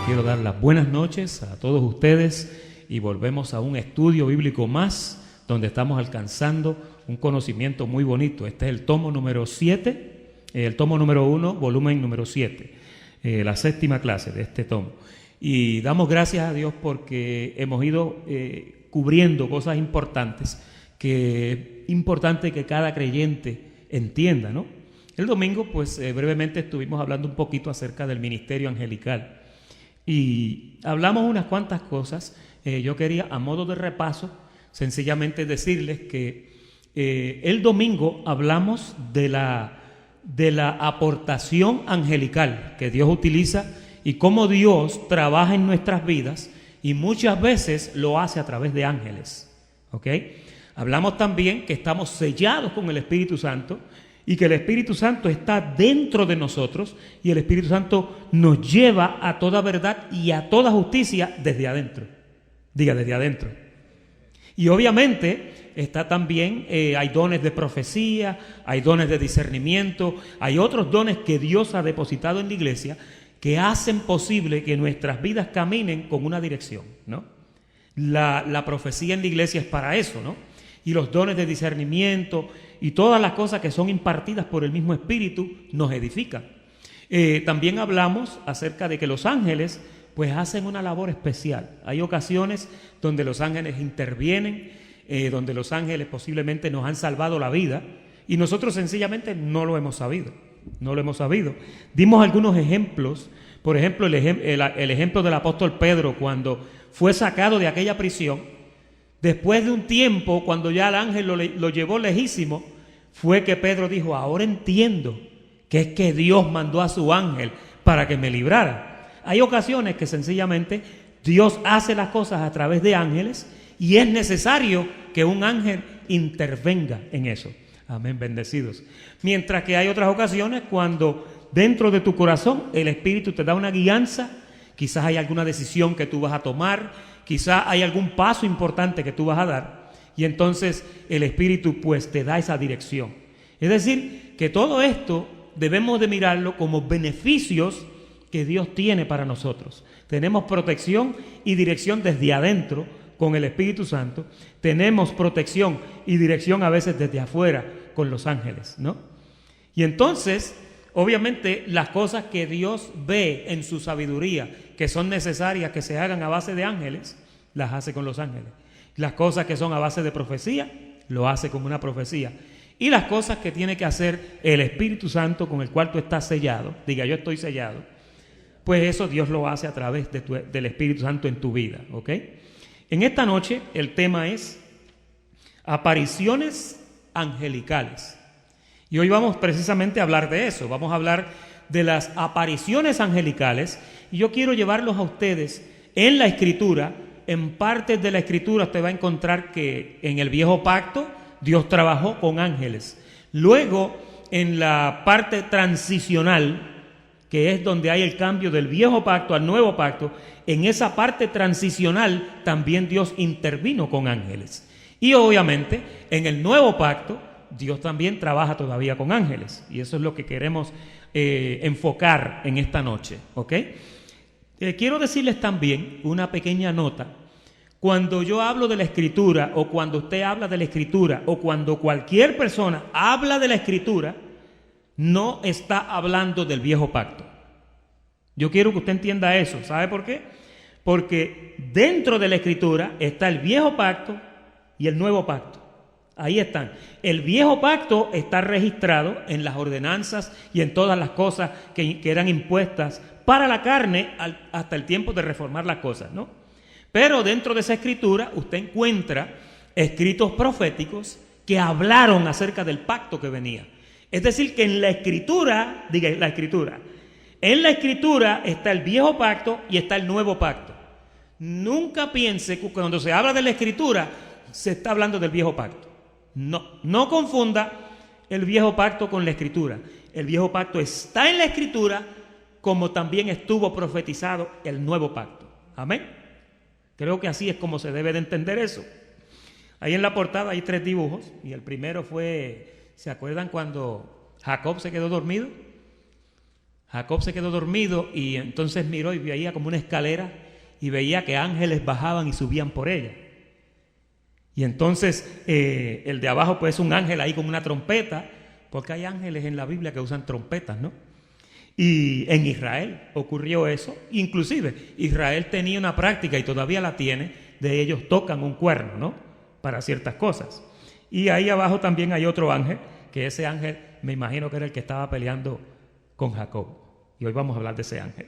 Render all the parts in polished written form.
Quiero dar las buenas noches a todos ustedes y volvemos a un estudio bíblico más donde estamos alcanzando un conocimiento muy bonito. Este es el tomo número 7, el tomo número 1, volumen número 7, la séptima clase de este tomo. Y damos gracias a Dios porque hemos ido cubriendo cosas importantes que es importante que cada creyente entienda, ¿no? El domingo, pues brevemente estuvimos hablando un poquito acerca del ministerio angelical y hablamos unas cuantas cosas. Yo quería, a modo de repaso, sencillamente decirles que el domingo hablamos de la aportación angelical que Dios utiliza y cómo Dios trabaja en nuestras vidas y muchas veces lo hace a través de ángeles, ¿ok? Hablamos también que estamos sellados con el Espíritu Santo y que el Espíritu Santo está dentro de nosotros y el Espíritu Santo nos lleva a toda verdad y a toda justicia desde adentro. Diga, desde adentro. Y obviamente está también, hay dones de profecía, hay dones de discernimiento, hay otros dones que Dios ha depositado en la iglesia que hacen posible que nuestras vidas caminen con una dirección, ¿no? La profecía en la iglesia es para eso, ¿no? Y los dones de discernimiento y todas las cosas que son impartidas por el mismo Espíritu nos edifican. También hablamos acerca de que los ángeles pues hacen una labor especial. Hay ocasiones donde los ángeles intervienen, donde los ángeles posiblemente nos han salvado la vida y nosotros sencillamente no lo hemos sabido. No lo hemos sabido. Dimos algunos ejemplos. Por ejemplo, el ejemplo del apóstol Pedro cuando fue sacado de aquella prisión. Después de un tiempo, cuando ya el ángel lo llevó lejísimo, fue que Pedro dijo, ahora entiendo que es que Dios mandó a su ángel para que me librara. Hay ocasiones que sencillamente Dios hace las cosas a través de ángeles y es necesario que un ángel intervenga en eso. Amén, bendecidos. Mientras que hay otras ocasiones cuando dentro de tu corazón el Espíritu te da una guianza, quizás hay alguna decisión que tú vas a tomar, quizás hay algún paso importante que tú vas a dar y entonces el Espíritu pues te da esa dirección. Es decir, que todo esto debemos de mirarlo como beneficios que Dios tiene para nosotros. Tenemos protección y dirección desde adentro con el Espíritu Santo. Tenemos protección y dirección a veces desde afuera con los ángeles, ¿no? Y entonces, obviamente, las cosas que Dios ve en su sabiduría, que son necesarias que se hagan a base de ángeles, las hace con los ángeles. Las cosas que son a base de profecía, lo hace con una profecía. Y las cosas que tiene que hacer el Espíritu Santo con el cual tú estás sellado, diga yo estoy sellado, pues eso Dios lo hace a través del Espíritu Santo en tu vida, ¿ok? En esta noche el tema es apariciones angelicales. Y hoy vamos precisamente a hablar de eso, vamos a hablar de las apariciones angelicales. Y yo quiero llevarlos a ustedes en la Escritura. En partes de la Escritura usted va a encontrar que en el Viejo Pacto Dios trabajó con ángeles. Luego, en la parte transicional, que es donde hay el cambio del Viejo Pacto al Nuevo Pacto, en esa parte transicional también Dios intervino con ángeles. Y obviamente, en el Nuevo Pacto, Dios también trabaja todavía con ángeles. Y eso es lo que queremos enfocar en esta noche, ¿ok? Quiero decirles también una pequeña nota. Cuando yo hablo de la Escritura, o cuando usted habla de la Escritura, o cuando cualquier persona habla de la Escritura, no está hablando del Viejo Pacto. Yo quiero que usted entienda eso. ¿Sabe por qué? Porque dentro de la Escritura está el Viejo Pacto y el Nuevo Pacto. Ahí están. El Viejo Pacto está registrado en las ordenanzas y en todas las cosas que eran impuestas para la carne hasta el tiempo de reformar las cosas, ¿no? Pero dentro de esa Escritura usted encuentra escritos proféticos que hablaron acerca del pacto que venía. Es decir, que en la Escritura, diga la Escritura, en la Escritura está el Viejo Pacto y está el Nuevo Pacto. Nunca piense que cuando se habla de la Escritura se está hablando del Viejo Pacto. No confunda el Viejo Pacto con la Escritura. El Viejo Pacto está en la Escritura como también estuvo profetizado el nuevo pacto. Amén. Creo que así es como se debe de entender eso. Ahí en la portada hay 3 dibujos y el primero fue, ¿se acuerdan cuando Jacob se quedó dormido? Jacob se quedó dormido y entonces miró y veía como una escalera y veía que ángeles bajaban y subían por ella. Y entonces el de abajo pues es un ángel ahí con una trompeta, porque hay ángeles en la Biblia que usan trompetas, ¿no? Y en Israel ocurrió eso. Inclusive Israel tenía una práctica y todavía la tiene, de ellos tocan un cuerno, ¿no? Para ciertas cosas. Y ahí abajo también hay otro ángel, que ese ángel me imagino que era el que estaba peleando con Jacob. Y hoy vamos a hablar de ese ángel.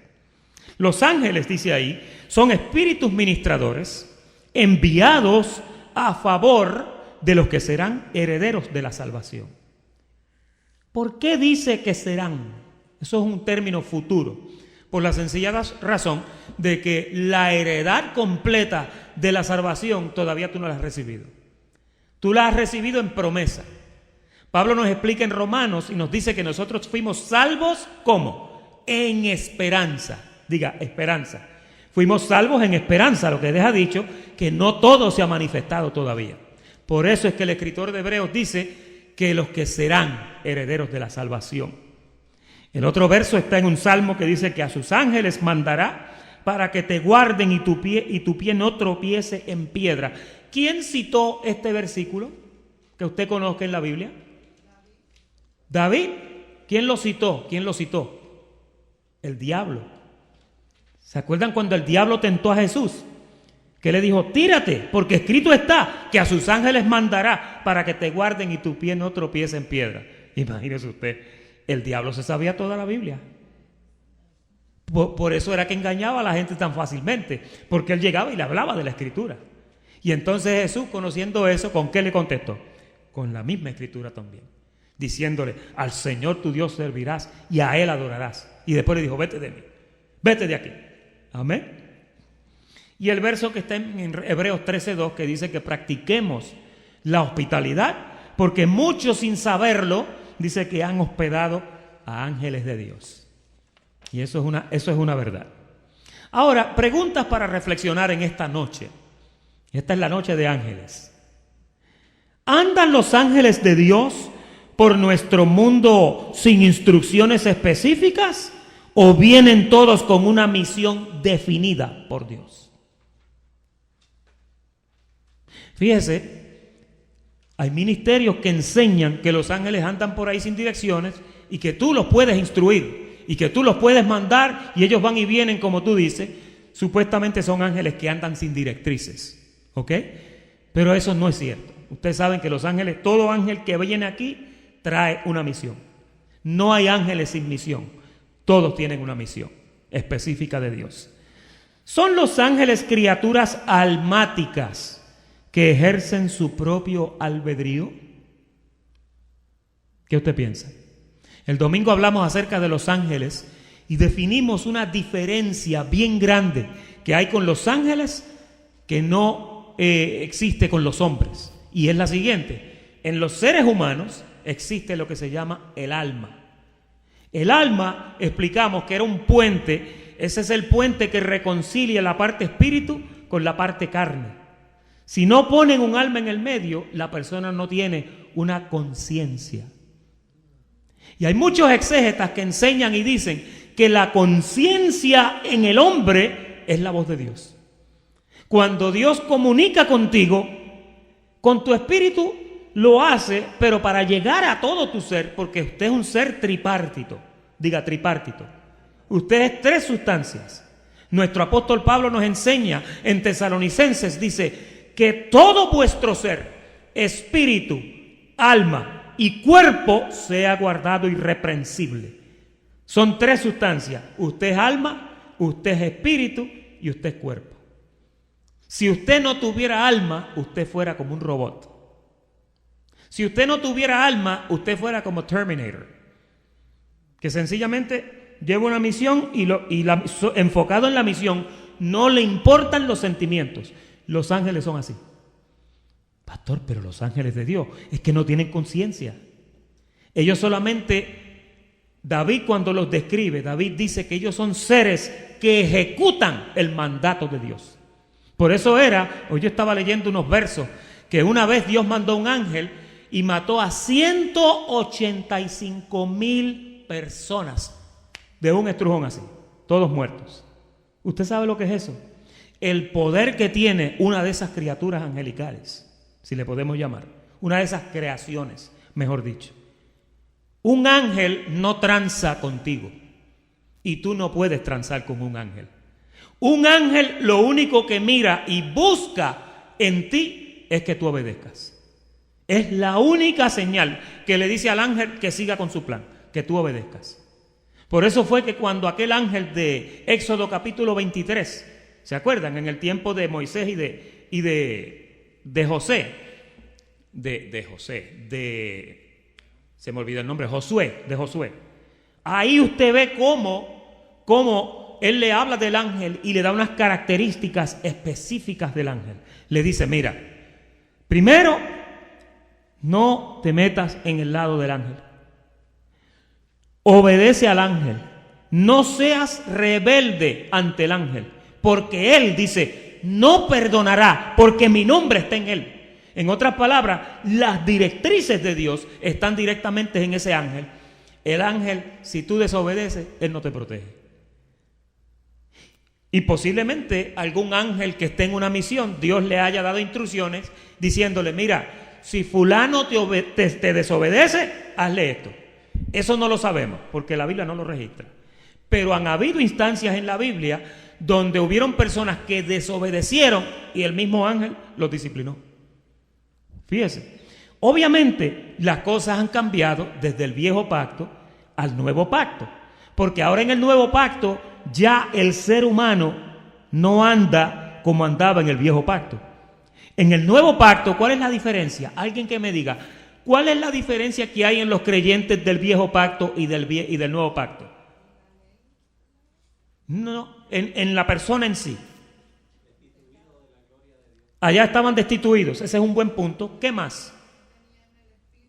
Los ángeles, dice ahí, son espíritus ministradores enviados a favor de los que serán herederos de la salvación. ¿Por qué dice que serán? Eso es un término futuro. Por la sencilla razón de que la heredad completa de la salvación todavía tú no la has recibido. Tú la has recibido en promesa. Pablo nos explica en Romanos y nos dice que nosotros fuimos salvos, ¿cómo? En esperanza. Diga, esperanza. Fuimos salvos en esperanza, lo que deja dicho que no todo se ha manifestado todavía. Por eso es que el escritor de Hebreos dice que los que serán herederos de la salvación. El otro verso está en un salmo que dice que a sus ángeles mandará para que te guarden y tu pie no tropiece en piedra. ¿Quién citó este versículo que usted conozca en la Biblia? David. ¿Quién lo citó? ¿Quién lo citó? El diablo. ¿Se acuerdan cuando el diablo tentó a Jesús? Que le dijo, tírate, porque escrito está que a sus ángeles mandará para que te guarden y tu pie no tropiece en piedra. Imagínese usted, el diablo se sabía toda la Biblia. Por eso era que engañaba a la gente tan fácilmente, porque él llegaba y le hablaba de la escritura. Y entonces Jesús, conociendo eso, ¿con qué le contestó? Con la misma escritura también, diciéndole, al Señor tu Dios servirás y a Él adorarás. Y después le dijo, vete de mí, vete de aquí. Amén. Y el verso que está en Hebreos 13:2 que dice que practiquemos la hospitalidad, porque muchos sin saberlo, dice que han hospedado a ángeles de Dios. Y eso es una verdad. Ahora, preguntas para reflexionar en esta noche. Esta es la noche de ángeles. ¿Andan los ángeles de Dios por nuestro mundo sin instrucciones específicas? ¿O vienen todos con una misión definida por Dios? Fíjese, hay ministerios que enseñan que los ángeles andan por ahí sin direcciones y que tú los puedes instruir y que tú los puedes mandar y ellos van y vienen como tú dices. Supuestamente son ángeles que andan sin directrices, ¿ok? Pero eso no es cierto. Ustedes saben que los ángeles, todo ángel que viene aquí trae una misión. No hay ángeles sin misión. Todos tienen una misión específica de Dios. ¿Son los ángeles criaturas almáticas que ejercen su propio albedrío? ¿Qué usted piensa? El domingo hablamos acerca de los ángeles y definimos una diferencia bien grande que hay con los ángeles que no existe con los hombres. Y es la siguiente: en los seres humanos existe lo que se llama el alma. El alma, explicamos que era un puente. Ese es el puente que reconcilia la parte espíritu con la parte carne. Si no ponen un alma en el medio, la persona no tiene una conciencia. Y hay muchos exégetas que enseñan y dicen que la conciencia en el hombre es la voz de Dios. Cuando Dios comunica contigo, con tu espíritu lo hace, pero para llegar a todo tu ser, porque usted es un ser tripartito. Diga, tripartito. Usted es 3 sustancias. Nuestro apóstol Pablo nos enseña en Tesalonicenses, dice que todo vuestro ser, espíritu, alma y cuerpo sea guardado irreprensible. Son 3 sustancias. Usted es alma, usted es espíritu y usted es cuerpo. Si usted no tuviera alma, usted fuera como un robot. Si usted no tuviera alma, usted fuera como Terminator, que sencillamente lleva una misión y enfocado en la misión, no le importan los sentimientos. Los ángeles son así. Pastor, pero los ángeles de Dios es que no tienen conciencia. Ellos solamente David, cuando los describe, David dice que ellos son seres que ejecutan el mandato de Dios. Por eso hoy yo estaba leyendo unos versos, que una vez Dios mandó un ángel y mató a 185,000 personas de un estrujón así, todos muertos. ¿Usted sabe lo que es eso? El poder que tiene una de esas criaturas angelicales, si le podemos llamar, una de esas creaciones, mejor dicho. Un ángel no tranza contigo y tú no puedes transar con un ángel. Un ángel lo único que mira y busca en ti es que tú obedezcas. Es la única señal que le dice al ángel que siga con su plan, que tú obedezcas. Por eso fue que cuando aquel ángel de Éxodo capítulo 23, ¿se acuerdan? En el tiempo de Moisés y de José, se me olvidó el nombre, de Josué. Ahí usted ve cómo él le habla del ángel y le da unas características específicas del ángel. Le dice, mira, primero, no te metas en el lado del ángel. Obedece al ángel. No seas rebelde ante el ángel, porque él dice, no perdonará, porque mi nombre está en él. En otras palabras, las directrices de Dios están directamente en ese ángel. El ángel, si tú desobedeces, él no te protege. Y posiblemente algún ángel que esté en una misión, Dios le haya dado instrucciones diciéndole, mira, si fulano te desobedece, hazle esto. Eso no lo sabemos, porque la Biblia no lo registra. Pero han habido instancias en la Biblia donde hubieron personas que desobedecieron y el mismo ángel los disciplinó. Fíjese, obviamente las cosas han cambiado desde el viejo pacto al nuevo pacto, porque ahora en el nuevo pacto ya el ser humano no anda como andaba en el viejo pacto. En el nuevo pacto, ¿cuál es la diferencia? Alguien que me diga, ¿cuál es la diferencia que hay en los creyentes del viejo pacto y del nuevo pacto? No, en la persona en sí. Allá estaban destituidos, ese es un buen punto. ¿Qué más?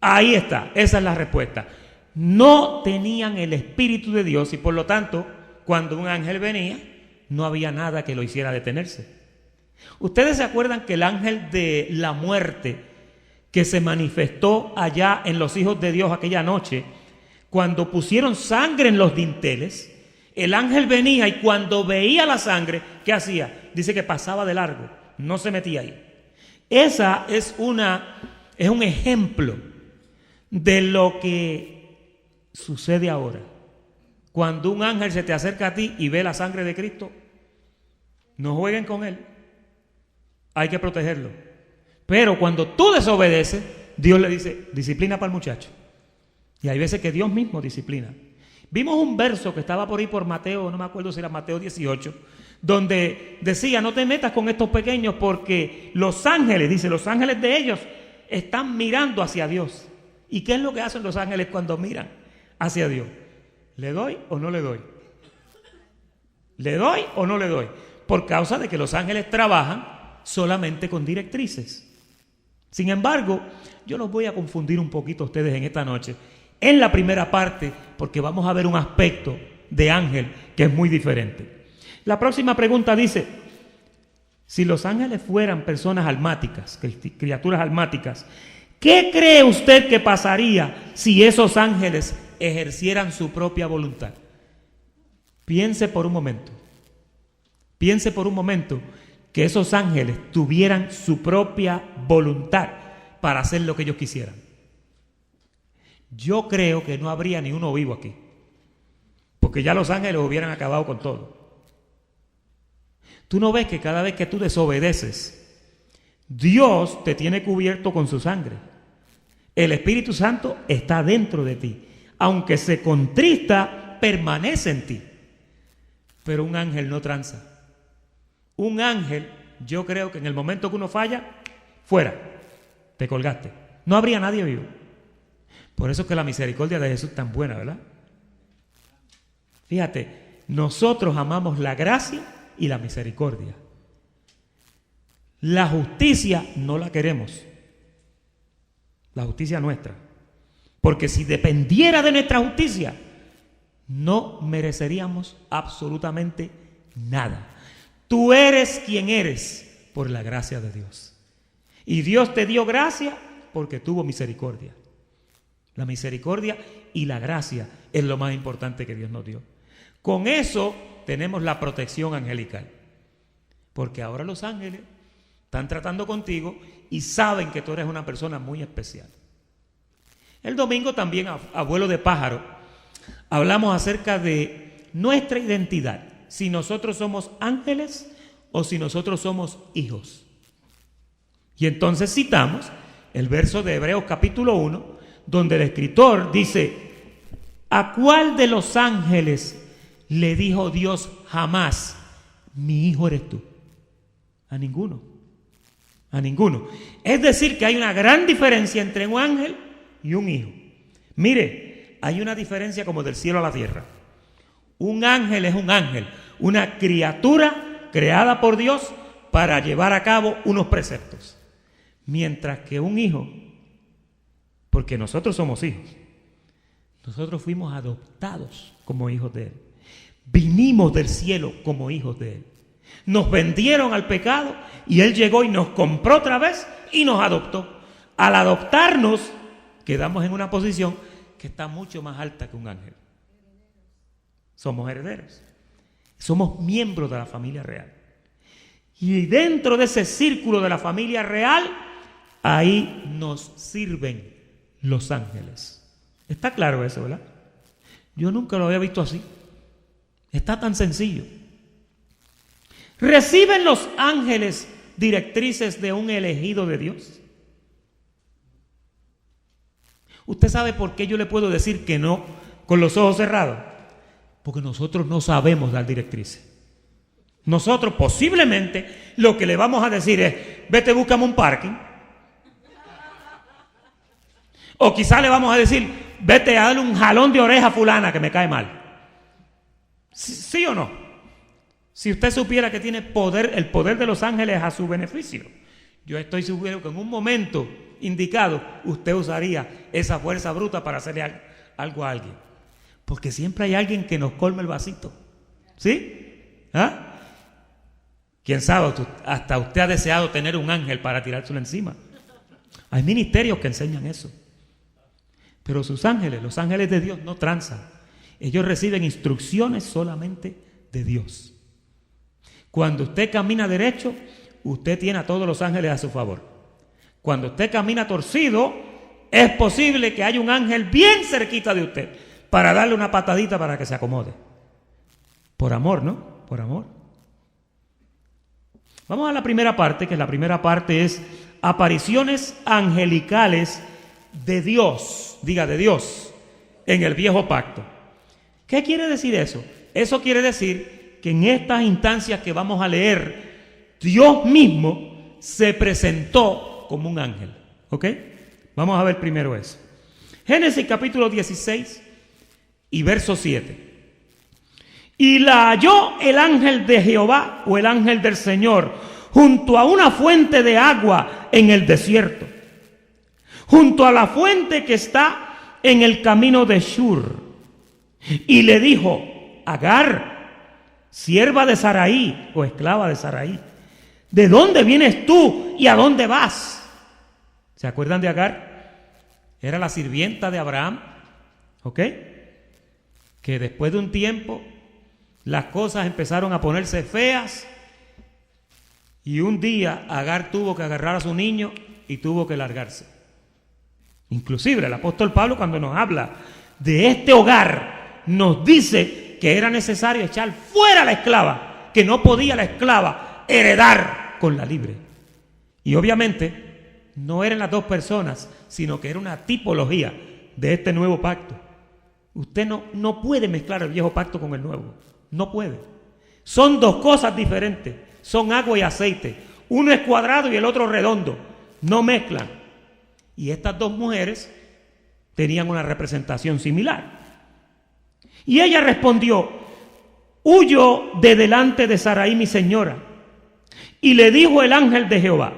Ahí está, esa es la respuesta. No tenían el Espíritu de Dios y por lo tanto, cuando un ángel venía, no había nada que lo hiciera detenerse. ¿Ustedes se acuerdan que el ángel de la muerte que se manifestó allá en los hijos de Dios aquella noche, cuando pusieron sangre en los dinteles, el ángel venía y cuando veía la sangre, ¿qué hacía? Dice que pasaba de largo, no se metía ahí. Esa es un ejemplo de lo que sucede ahora. Cuando un ángel se te acerca a ti y ve la sangre de Cristo, no jueguen con él. Hay que protegerlo. Pero cuando tú desobedeces, Dios le dice, disciplina para el muchacho. Y hay veces que Dios mismo disciplina. Vimos un verso que estaba por ahí por Mateo, no me acuerdo si era Mateo 18, donde decía, no te metas con estos pequeños porque los ángeles, dice, los ángeles de ellos están mirando hacia Dios. ¿Y qué es lo que hacen los ángeles cuando miran hacia Dios? ¿Le doy o no le doy? ¿Le doy o no le doy? Por causa de que los ángeles trabajan solamente con directrices. Sin embargo, yo los voy a confundir un poquito a ustedes en esta noche, en la primera parte, porque vamos a ver un aspecto de ángel que es muy diferente. La próxima pregunta dice, si los ángeles fueran personas almáticas, criaturas almáticas, ¿qué cree usted que pasaría si esos ángeles ejercieran su propia voluntad? Piense por un momento. Piense por un momento que esos ángeles tuvieran su propia voluntad para hacer lo que ellos quisieran. Yo creo que no habría ni uno vivo aquí, porque ya los ángeles hubieran acabado con todo. Tú no ves que cada vez que tú desobedeces, Dios te tiene cubierto con su sangre. El Espíritu Santo está dentro de ti. Aunque se contrista, permanece en ti. Pero un ángel no tranza. Un ángel, yo creo que en el momento que uno falla, fuera, te colgaste. No habría nadie vivo. Por eso es que la misericordia de Jesús es tan buena, ¿verdad? Fíjate, nosotros amamos la gracia y la misericordia. La justicia no la queremos. La justicia nuestra. Porque si dependiera de nuestra justicia, no mereceríamos absolutamente nada. Tú eres quien eres por la gracia de Dios. Y Dios te dio gracia porque tuvo misericordia. La misericordia y la gracia es lo más importante que Dios nos dio. Con eso tenemos la protección angelical. Porque ahora los ángeles están tratando contigo y saben que tú eres una persona muy especial. El domingo también, abuelo de pájaro, hablamos acerca de nuestra identidad. Si nosotros somos ángeles o si nosotros somos hijos. Y entonces citamos el verso de Hebreos capítulo 1, donde el escritor dice: ¿a cuál de los ángeles le dijo Dios jamás, mi hijo eres tú? A ninguno. A ninguno. Es decir, que hay una gran diferencia entre un ángel y un hijo. Mire, hay una diferencia como del cielo a la tierra. Un ángel es un ángel, una criatura creada por Dios para llevar a cabo unos preceptos. Mientras que un hijo, porque nosotros somos hijos, nosotros fuimos adoptados como hijos de Él. Vinimos del cielo como hijos de Él. Nos vendieron al pecado y Él llegó y nos compró otra vez y nos adoptó. Al adoptarnos, quedamos en una posición que está mucho más alta que un ángel. Somos herederos. Somos miembros de la familia real. Y dentro de ese círculo de la familia real, ahí nos sirven los ángeles. Está claro eso, ¿verdad? Yo nunca lo había visto así. Está tan sencillo. ¿Reciben los ángeles directrices de un elegido de Dios? ¿Usted sabe por qué yo le puedo decir que no con los ojos cerrados? Porque nosotros no sabemos dar directrices. Nosotros posiblemente lo que le vamos a decir es: vete, búscame un parking. O quizá le vamos a decir: vete a darle un jalón de oreja a fulana que me cae mal. ¿Sí o no? Si usted supiera que tiene poder, el poder de los ángeles a su beneficio, yo estoy seguro que en un momento indicado usted usaría esa fuerza bruta para hacerle algo a alguien. Porque siempre hay alguien que nos colme el vasito. ¿Sí? ¿Ah? ¿Quién sabe? Hasta usted ha deseado tener un ángel para tirárselo encima. Hay ministerios que enseñan eso. Pero sus ángeles, los ángeles de Dios, no transan. Ellos reciben instrucciones solamente de Dios. Cuando usted camina derecho, usted tiene a todos los ángeles a su favor. Cuando usted camina torcido, es posible que haya un ángel bien cerquita de usted para darle una patadita para que se acomode. Por amor, ¿no? Por amor. Vamos a la primera parte, que la primera parte es apariciones angelicales de Dios. Diga, de Dios, en el viejo pacto. ¿Qué quiere decir eso? Eso quiere decir que en estas instancias que vamos a leer, Dios mismo se presentó como un ángel. ¿Ok? Vamos a ver primero eso. Génesis capítulo 16 y verso 7. Y la halló el ángel de Jehová, o el ángel del Señor, junto a una fuente de agua en el desierto, junto a la fuente que está en el camino de Shur. Y le dijo: Agar, sierva de Saraí, o esclava de Saraí, ¿de dónde vienes tú y a dónde vas? ¿Se acuerdan de Agar? Era la sirvienta de Abraham, ¿ok? Que después de un tiempo las cosas empezaron a ponerse feas y un día Agar tuvo que agarrar a su niño y tuvo que largarse. Inclusive el apóstol Pablo, cuando nos habla de este hogar, nos dice que era necesario echar fuera a la esclava, que no podía la esclava heredar con la libre. Y obviamente no eran las dos personas, sino que era una tipología de este nuevo pacto. Usted no puede mezclar el viejo pacto con el nuevo. No puede. Son dos cosas diferentes. Son agua y aceite. Uno es cuadrado y el otro redondo. No mezclan. Y estas dos mujeres tenían una representación similar. Y ella respondió: huyo de delante de Saraí mi señora. Y le dijo el ángel de Jehová: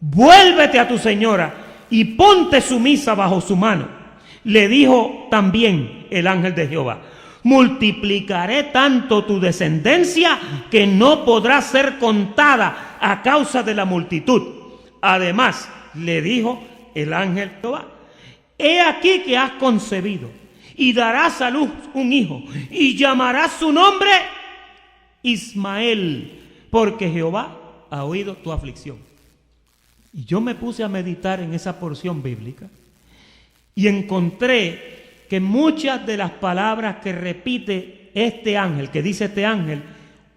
vuélvete a tu señora y ponte sumisa bajo su mano. Le dijo también el ángel de Jehová: multiplicaré tanto tu descendencia que no podrá ser contada a causa de la multitud. Además, le dijo el ángel Jehová, he aquí que has concebido y darás a luz un hijo y llamarás su nombre Ismael, porque Jehová ha oído tu aflicción. Y yo me puse a meditar en esa porción bíblica y encontré que muchas de las palabras que repite este ángel, que dice este ángel,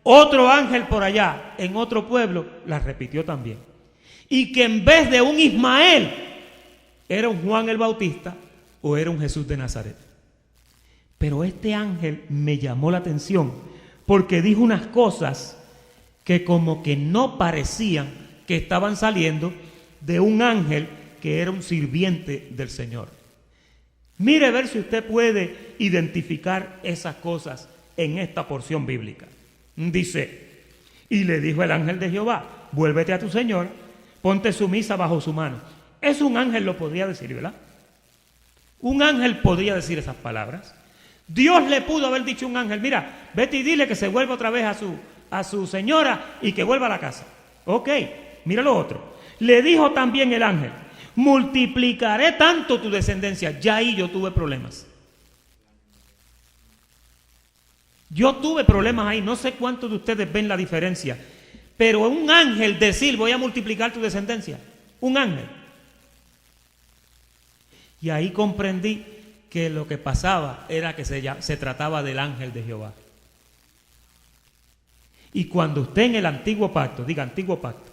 otro ángel por allá, en otro pueblo, las repitió también. Y que en vez de un Ismael, era un Juan el Bautista o era un Jesús de Nazaret. Pero este ángel me llamó la atención porque dijo unas cosas que como que no parecían que estaban saliendo de un ángel que era un sirviente del Señor. Mire a ver si usted puede identificar esas cosas en esta porción bíblica. Dice, y le dijo el ángel de Jehová, vuélvete a tu señor, ponte sumisa bajo su mano. Es un ángel, lo podría decir, ¿verdad? Un ángel podría decir esas palabras. Dios le pudo haber dicho a un ángel, mira, vete y dile que se vuelva otra vez a su señora y que vuelva a la casa. Ok, mira lo otro. Le dijo también el ángel, multiplicaré tanto tu descendencia. Ya ahí yo tuve problemas. Yo tuve problemas ahí. No sé cuántos de ustedes ven la diferencia. Pero un ángel decir, voy a multiplicar tu descendencia. Un ángel. Y ahí comprendí que lo que pasaba era que se trataba del ángel de Jehová. Y cuando usted en el antiguo pacto, diga antiguo pacto,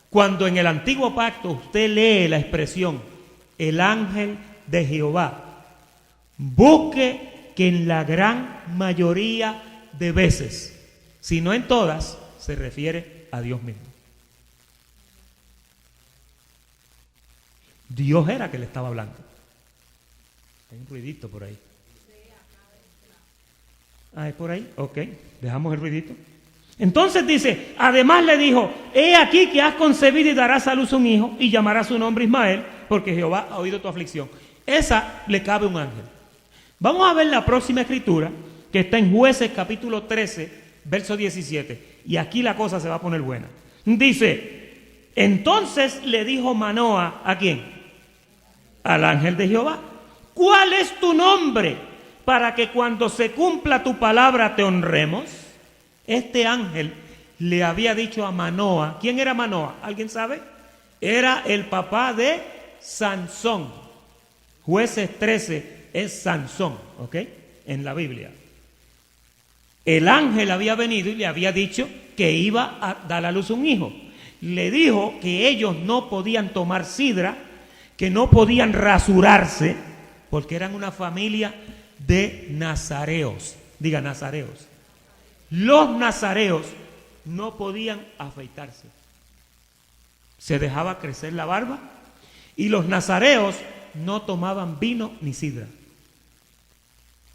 cuando en el antiguo pacto usted lee la expresión el ángel de Jehová, busque que en la gran mayoría de veces, si no en todas, se refiere a Dios mismo. Dios era que le estaba hablando. Hay un ruidito por ahí. Ah, ¿es por ahí? Ok, dejamos el ruidito. Entonces dice, además le dijo, he aquí que has concebido y darás a luz un hijo y llamarás su nombre Ismael, porque Jehová ha oído tu aflicción. Esa le cabe a un ángel. Vamos a ver la próxima escritura, que está en Jueces capítulo 13, verso 17. Y aquí la cosa se va a poner buena. Dice, entonces le dijo Manoa, ¿a quién? Al ángel de Jehová. ¿Cuál es tu nombre para que cuando se cumpla tu palabra te honremos? Este ángel le había dicho a Manoa. ¿Quién era Manoa? ¿Alguien sabe? Era el papá de Sansón. Jueces 13 es Sansón, ¿ok? En la Biblia. El ángel había venido y le había dicho que iba a dar a luz un hijo. Le dijo que ellos no podían tomar sidra, que no podían rasurarse, porque eran una familia de nazareos. Diga, nazareos. Los nazareos no podían afeitarse. Se dejaba crecer la barba y los nazareos no tomaban vino ni sidra.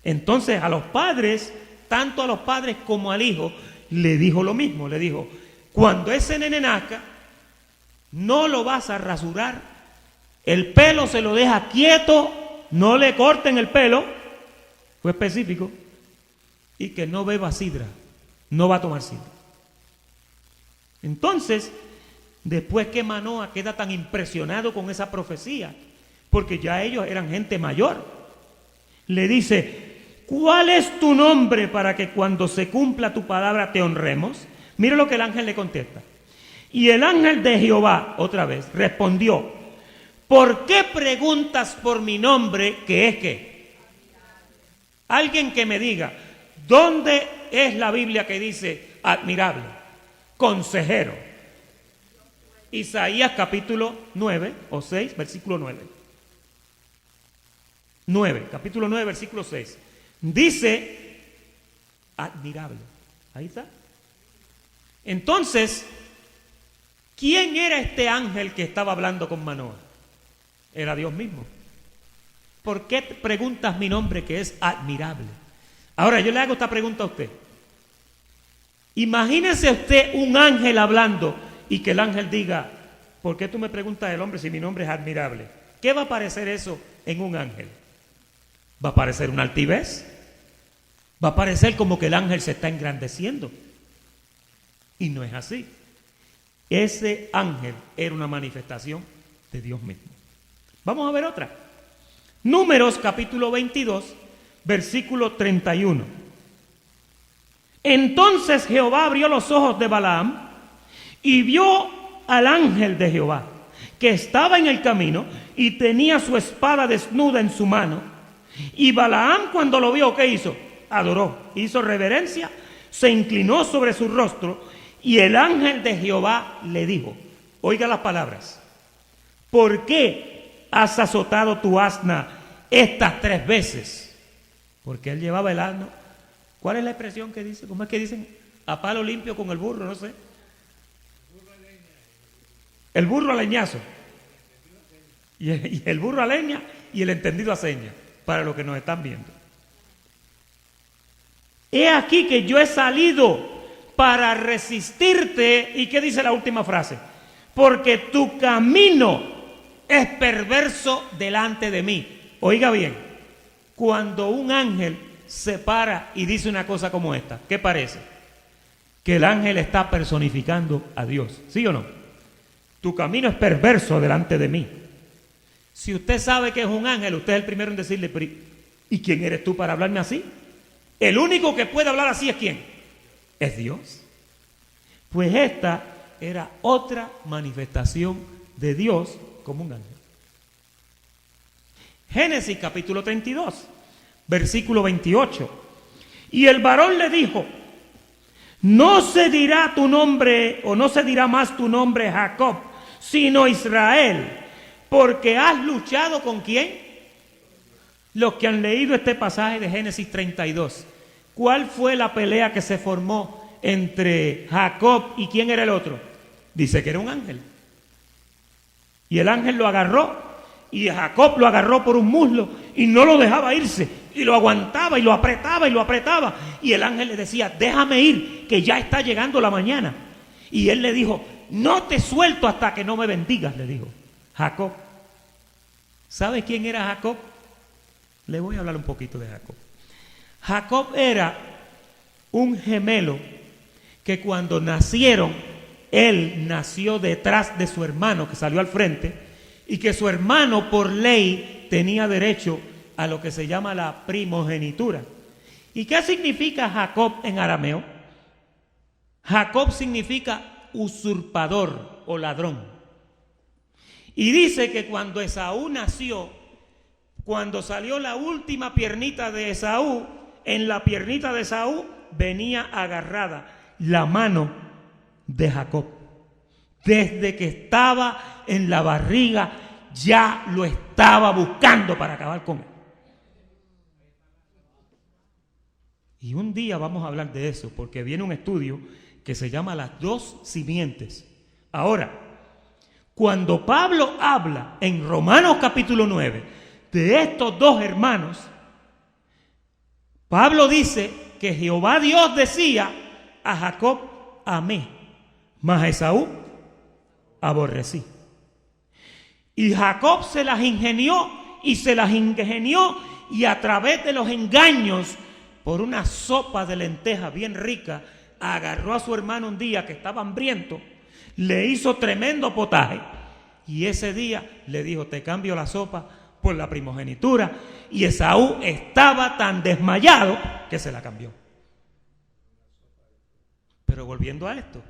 Entonces a los padres, tanto a los padres como al hijo, le dijo lo mismo. Le dijo, cuando ese nene nazca, no lo vas a rasurar, el pelo se lo deja quieto, no le corten el pelo, fue específico, y que no beba sidra, no va a tomar sidra. Entonces, después que Manoa queda tan impresionado con esa profecía, porque ya ellos eran gente mayor, le dice, ¿cuál es tu nombre para que cuando se cumpla tu palabra te honremos? Mira lo que el ángel le contesta. Y el ángel de Jehová, otra vez, respondió, ¿por qué preguntas por mi nombre que es qué? Alguien que me diga, ¿dónde es la Biblia que dice admirable, consejero? Isaías capítulo 9 o 6, versículo 9. 9, capítulo 9, versículo 6. Dice admirable. Ahí está. Entonces, ¿quién era este ángel que estaba hablando con Manoa? Era Dios mismo. ¿Por qué preguntas mi nombre que es admirable? Ahora yo le hago esta pregunta a usted. Imagínese usted un ángel hablando y que el ángel diga, ¿por qué tú me preguntas el hombre si mi nombre es admirable? ¿Qué va a parecer eso en un ángel? ¿Va a parecer una altivez? Va a parecer como que el ángel se está engrandeciendo. Y no es así. Ese ángel era una manifestación de Dios mismo. Vamos a ver otra. Números capítulo 22, versículo 31. Entonces Jehová abrió los ojos de Balaam y vio al ángel de Jehová, que estaba en el camino y tenía su espada desnuda en su mano. Y Balaam, cuando lo vio, ¿qué hizo? Adoró, hizo reverencia, se inclinó sobre su rostro, y el ángel de Jehová le dijo, oiga las palabras, ¿por qué has azotado tu asna estas 3 veces? Porque él llevaba el asno. ¿Cuál es la expresión que dice? ¿Cómo es que dicen? A palo limpio con el burro, no sé. El burro a leñazo. Y el burro a leña y el entendido a seña, para los que nos están viendo. He aquí que yo he salido para resistirte. ¿Y qué dice la última frase? Porque tu camino es perverso delante de mí. Oiga bien, cuando un ángel se para y dice una cosa como esta, ¿qué parece? Que el ángel está personificando a Dios, ¿sí o no? Tu camino es perverso delante de mí. Si usted sabe que es un ángel, usted es el primero en decirle, ¿y quién eres tú para hablarme así? El único que puede hablar así es ¿quién? Es Dios. Pues esta era otra manifestación de Dios como un ángel. Génesis capítulo 32, versículo 28. Y el varón le dijo, no se dirá tu nombre, o no se dirá más tu nombre Jacob, sino Israel, porque has luchado ¿con quién? Los que han leído este pasaje de Génesis 32, ¿cuál fue la pelea que se formó entre Jacob y quién era el otro? Dice que era un ángel. Y el ángel lo agarró, y Jacob lo agarró por un muslo y no lo dejaba irse, y lo aguantaba y lo apretaba y lo apretaba, y el ángel le decía, déjame ir, que ya está llegando la mañana. Y él le dijo, no te suelto hasta que no me bendigas, le dijo Jacob. ¿Sabe quién era Jacob? Le voy a hablar un poquito de Jacob. Jacob era un gemelo que cuando nacieron, él nació detrás de su hermano que salió al frente, y que su hermano por ley tenía derecho a lo que se llama la primogenitura. ¿Y qué significa Jacob en arameo? Jacob significa usurpador o ladrón. Y dice que cuando Esaú nació, cuando salió la última piernita de Esaú, en la piernita de Esaú venía agarrada la mano de Jacob. Desde que estaba en la barriga ya lo estaba buscando para acabar con él. Y un día vamos a hablar de eso, porque viene un estudio que se llama las 2 simientes. Ahora, cuando Pablo habla en Romanos capítulo 9 de estos 2 hermanos, Pablo dice que Jehová Dios decía, a Jacob amé, mas a Esaú aborrecí. Y Jacob se las ingenió y a través de los engaños, por una sopa de lentejas bien rica, agarró a su hermano un día que estaba hambriento, le hizo tremendo potaje y ese día le dijo, te cambio la sopa por la primogenitura, y Esaú estaba tan desmayado que se la cambió. Pero volviendo a esto,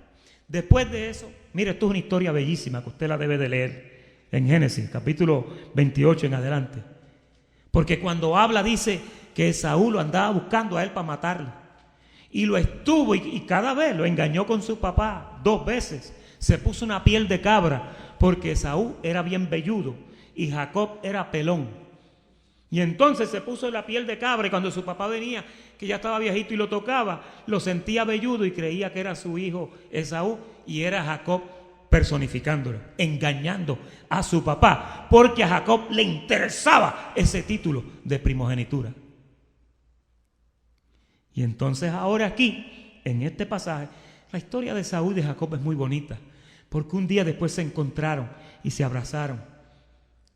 después de eso, mire, esto es una historia bellísima que usted la debe de leer en Génesis, capítulo 28 en adelante. Porque cuando habla dice que Esaú lo andaba buscando a él para matarlo. Y lo estuvo y cada vez lo engañó con su papá 2 veces. Se puso una piel de cabra porque Esaú era bien velludo y Jacob era pelón. Y entonces se puso la piel de cabra y cuando su papá venía, que ya estaba viejito y lo tocaba, lo sentía velludo y creía que era su hijo Esaú y era Jacob personificándolo, engañando a su papá, porque a Jacob le interesaba ese título de primogenitura. Y entonces ahora aquí, en este pasaje, la historia de Esaú y de Jacob es muy bonita, porque un día después se encontraron y se abrazaron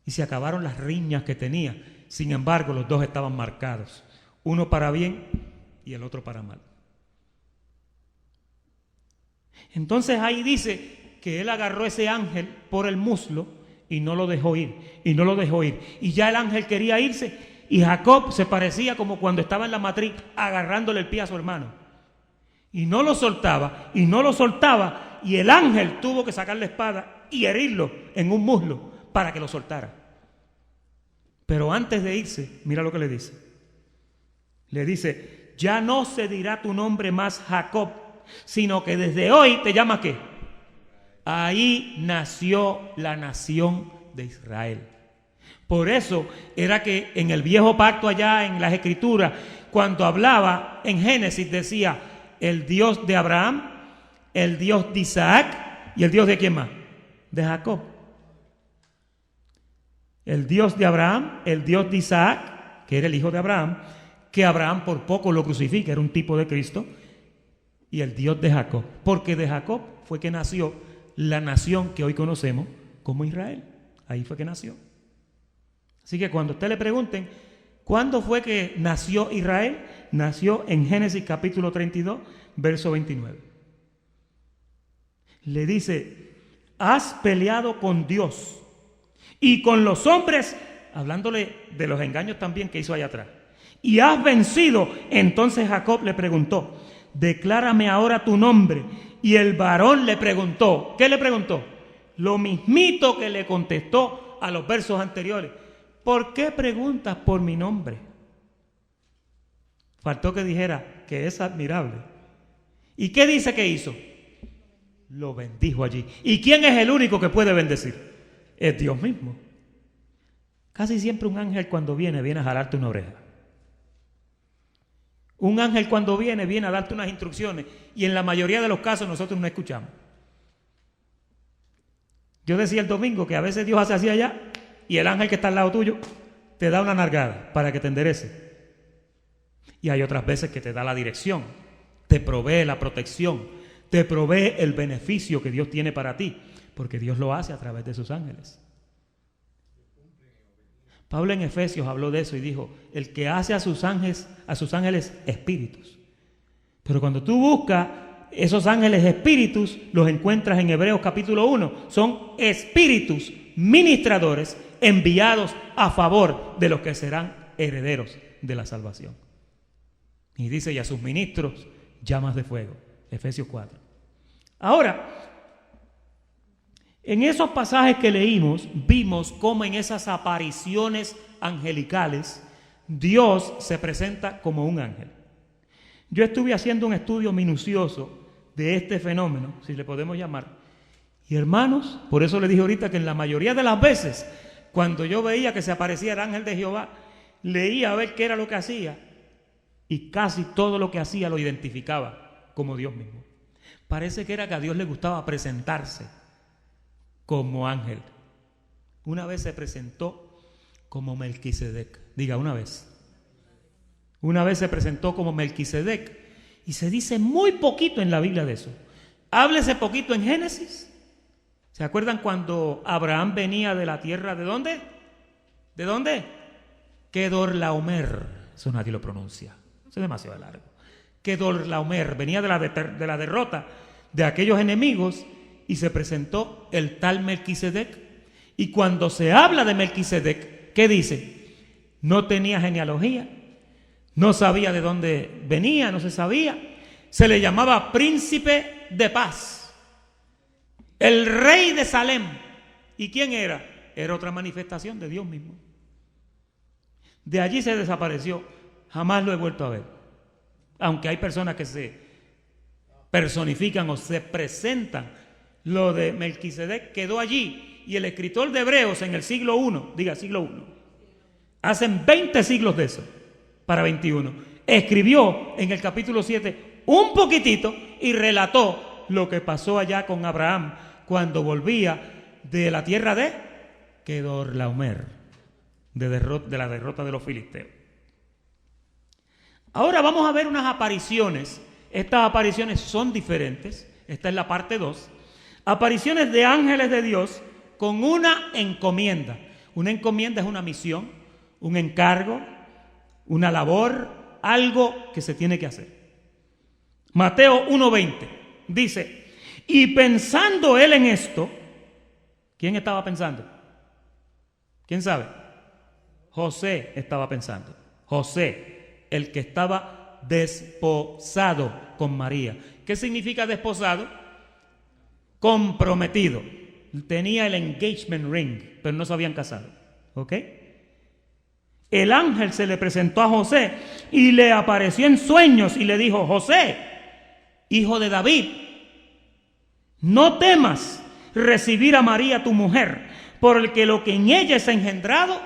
y se acabaron las riñas que tenía. Sin embargo, los 2 estaban marcados, uno para bien y el otro para mal. Entonces ahí dice que él agarró ese ángel por el muslo y no lo dejó ir, y no lo dejó ir. Y ya el ángel quería irse, y Jacob se parecía como cuando estaba en la matriz agarrándole el pie a su hermano. Y no lo soltaba, y no lo soltaba, y el ángel tuvo que sacar la espada y herirlo en un muslo para que lo soltara. Pero antes de irse, mira lo que le dice. Le dice, ya no se dirá tu nombre más Jacob, sino que desde hoy te llamas ¿qué? Ahí nació la nación de Israel. Por eso era que en el viejo pacto allá en las escrituras, cuando hablaba en Génesis decía el Dios de Abraham, el Dios de Isaac y el Dios de ¿quién más? De Jacob. El Dios de Abraham, el Dios de Isaac, que era el hijo de Abraham, que Abraham por poco lo crucifica, era un tipo de Cristo, y el Dios de Jacob, porque de Jacob fue que nació la nación que hoy conocemos como Israel. Ahí fue que nació. Así que cuando usted le pregunten, ¿cuándo fue que nació Israel? Nació en Génesis capítulo 32, verso 29. Le dice, has peleado con Dios y con los hombres, hablándole de los engaños también que hizo allá atrás, y has vencido. Entonces Jacob le preguntó, declárame ahora tu nombre. Y el varón le preguntó, ¿qué le preguntó? Lo mismito que le contestó a los versos anteriores. ¿Por qué preguntas por mi nombre? Faltó que dijera que es admirable. ¿Y qué dice que hizo? Lo bendijo allí. ¿Y quién es el único que puede bendecir? Es Dios mismo. Casi siempre un ángel cuando viene a jalarte una oreja. Un ángel cuando viene a darte unas instrucciones y en la mayoría de los casos nosotros no escuchamos. Yo decía el domingo que a veces Dios hace así allá y el ángel que está al lado tuyo te da una nalgada para que te enderece. Y hay otras veces que te da la dirección, te provee la protección, te provee el beneficio que Dios tiene para ti, porque Dios lo hace a través de sus ángeles. Pablo en Efesios habló de eso y dijo, el que hace a sus ángeles espíritus. Pero cuando tú buscas esos ángeles espíritus, los encuentras en Hebreos capítulo 1. Son espíritus ministradores enviados a favor de los que serán herederos de la salvación. Y dice, y a sus ministros llamas de fuego. Efesios 4. Ahora, en esos pasajes que leímos, vimos cómo en esas apariciones angelicales, Dios se presenta como un ángel. Yo estuve haciendo un estudio minucioso de este fenómeno, si le podemos llamar. Y hermanos, por eso le dije ahorita que en la mayoría de las veces, cuando yo veía que se aparecía el ángel de Jehová, leía a ver qué era lo que hacía, y casi todo lo que hacía lo identificaba como Dios mismo. Parece que era que a Dios le gustaba presentarse como ángel. Una vez se presentó como Melquisedec. Diga, una vez. Una vez se presentó como Melquisedec. Y se dice muy poquito en la Biblia de eso. Háblese poquito en Génesis. ¿Se acuerdan cuando Abraham venía de la tierra de dónde? ¿De dónde? Kedorlaomer. Eso nadie lo pronuncia. Eso es demasiado largo. Kedorlaomer. Venía de la derrota de aquellos enemigos. Y se presentó el tal Melquisedec. Y cuando se habla de Melquisedec, ¿qué dice? No tenía genealogía, no sabía de dónde venía, no se sabía. Se le llamaba príncipe de paz, el rey de Salem. ¿Y quién era? Era otra manifestación de Dios mismo. De allí se desapareció, jamás lo he vuelto a ver. Aunque hay personas que se personifican o se presentan. Lo de Melquisedec quedó allí. Y el escritor de Hebreos en el siglo I, diga siglo I, hacen 20 siglos de eso, para 21, escribió en el capítulo 7 un poquitito y relató lo que pasó allá con Abraham cuando volvía de la tierra de Kedorlaomer, de la derrota de los filisteos. Ahora vamos a ver unas apariciones. Estas apariciones son diferentes. Esta es la parte 2. Apariciones de ángeles de Dios con una encomienda. Una encomienda es una misión, un encargo, una labor, algo que se tiene que hacer. Mateo 1:20 dice, y pensando él en esto, ¿quién estaba pensando? ¿Quién sabe? José estaba pensando. José, el que estaba desposado con María. ¿Qué significa desposado? Comprometido. Tenía el engagement ring, pero no se habían casado. ¿Ok? El ángel se le presentó a José y le apareció en sueños y le dijo, José, hijo de David, no temas recibir a María tu mujer, porque lo que en ella es engendrado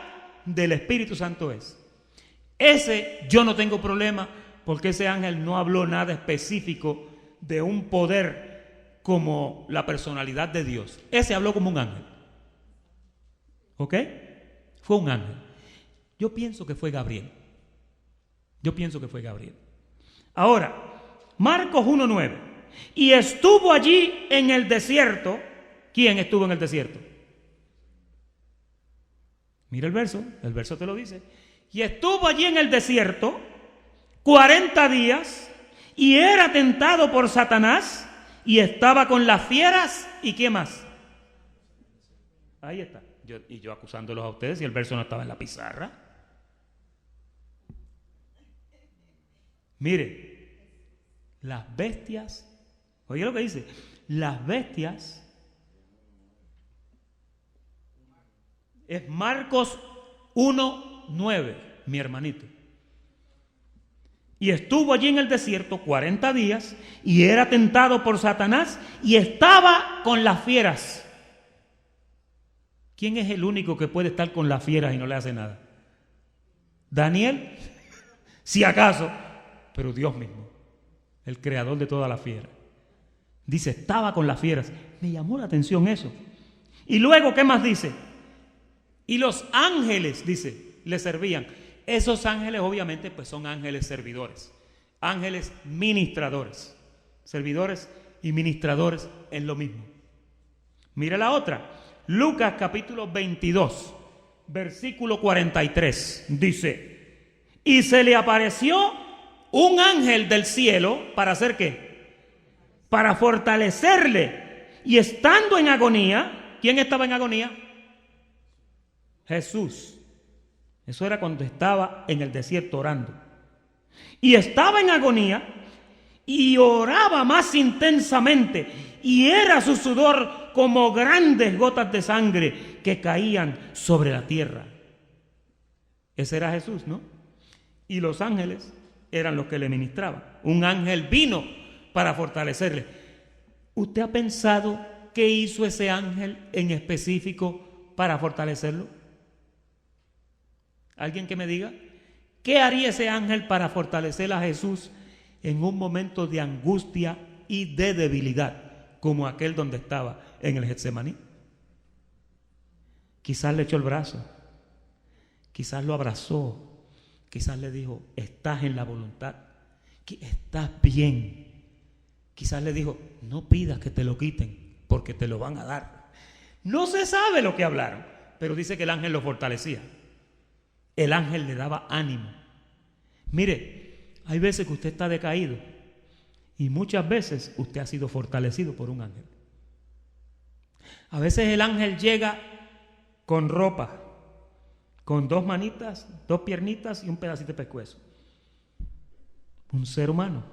del Espíritu Santo es. Ese yo no tengo problema, porque ese ángel no habló nada específico de un poder como la personalidad de Dios. Ese habló como un ángel. ¿Ok? Fue un ángel. Yo pienso que fue Gabriel. Ahora, Marcos 1:9. Y estuvo allí en el desierto. ¿Quién estuvo en el desierto? Mira el verso te lo dice. Y estuvo allí en el desierto 40 días y era tentado por Satanás y estaba con las fieras. ¿Y qué más? Ahí está. Yo acusándolos a ustedes y el verso no estaba en la pizarra. Mire, las bestias, oye lo que dice, las bestias, es Marcos 1:9, mi hermanito. Y estuvo allí en el desierto 40 días y era tentado por Satanás y estaba con las fieras. ¿Quién es el único que puede estar con las fieras y no le hace nada? ¿Daniel? Si acaso, pero Dios mismo, el creador de todas las fieras. Dice, estaba con las fieras. Me llamó la atención eso. Y luego, ¿qué más dice? Y los ángeles, dice, le servían. Esos ángeles obviamente pues son ángeles servidores, ángeles ministradores. Servidores y ministradores es lo mismo. Mira la otra. Lucas capítulo 22, versículo 43, dice, y se le apareció un ángel del cielo, ¿para hacer qué? Para fortalecerle. Y estando en agonía, ¿quién estaba en agonía? Jesús. Eso era cuando estaba en el desierto orando. Y estaba en agonía y oraba más intensamente. Y era su sudor como grandes gotas de sangre que caían sobre la tierra. Ese era Jesús, ¿no? Y los ángeles eran los que le ministraban. Un ángel vino para fortalecerle. ¿Usted ha pensado qué hizo ese ángel en específico para fortalecerlo? ¿Alguien que me diga? ¿Qué haría ese ángel para fortalecer a Jesús en un momento de angustia y de debilidad, como aquel donde estaba en el Getsemaní? Quizás le echó el brazo, quizás lo abrazó, quizás le dijo, estás en la voluntad, estás bien. Quizás le dijo, no pidas que te lo quiten, porque te lo van a dar. No se sabe lo que hablaron, pero dice que el ángel lo fortalecía. El ángel le daba ánimo. Mire, hay veces que usted está decaído y muchas veces usted ha sido fortalecido por un ángel. A veces el ángel llega con ropa, con 2 manitas, 2 piernitas y un pedacito de pescuezo. Un ser humano.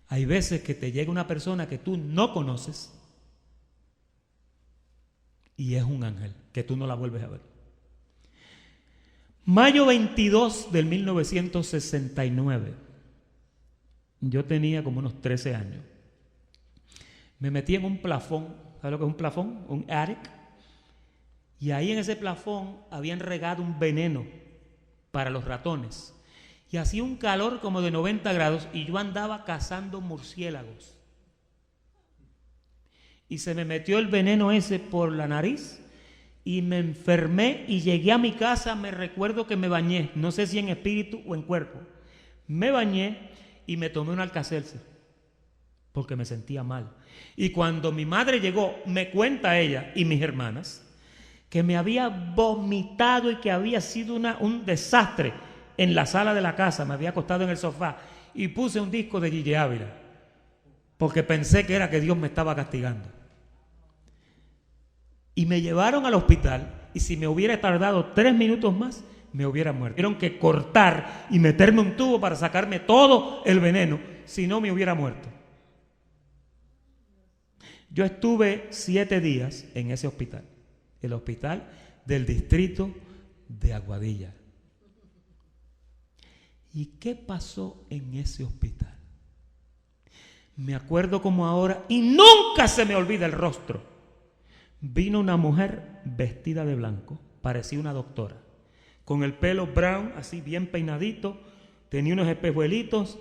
Hay veces que te llega una persona que tú no conoces y es un ángel que tú no la vuelves a ver. Mayo 22 del 1969. Yo tenía como unos 13 años. Me metí en un plafón. ¿Sabes lo que es un plafón? Un attic. Y ahí en ese plafón habían regado un veneno para los ratones. Y hacía un calor como de 90 grados y yo andaba cazando murciélagos. Y se me metió el veneno ese por la nariz y me enfermé y llegué a mi casa. Me recuerdo que me bañé, no sé si en espíritu o en cuerpo. Me bañé y me tomé un Alka-Seltzer porque me sentía mal. Y cuando mi madre llegó, me cuenta ella y mis hermanas que me había vomitado y que había sido un desastre. en la sala de la casa, me había acostado en el sofá y puse un disco de Gigi Ávila, porque pensé que era que Dios me estaba castigando. Y me llevaron al hospital y si me hubiera tardado 3 minutos más, me hubiera muerto. Tuvieron que cortar y meterme un tubo para sacarme todo el veneno, si no me hubiera muerto. Yo estuve 7 días en ese hospital, el hospital del distrito de Aguadilla. ¿Y qué pasó en ese hospital? Me acuerdo como ahora y nunca se me olvida el rostro. Vino una mujer vestida de blanco, parecía una doctora, con el pelo brown, así bien peinadito, tenía unos espejuelitos,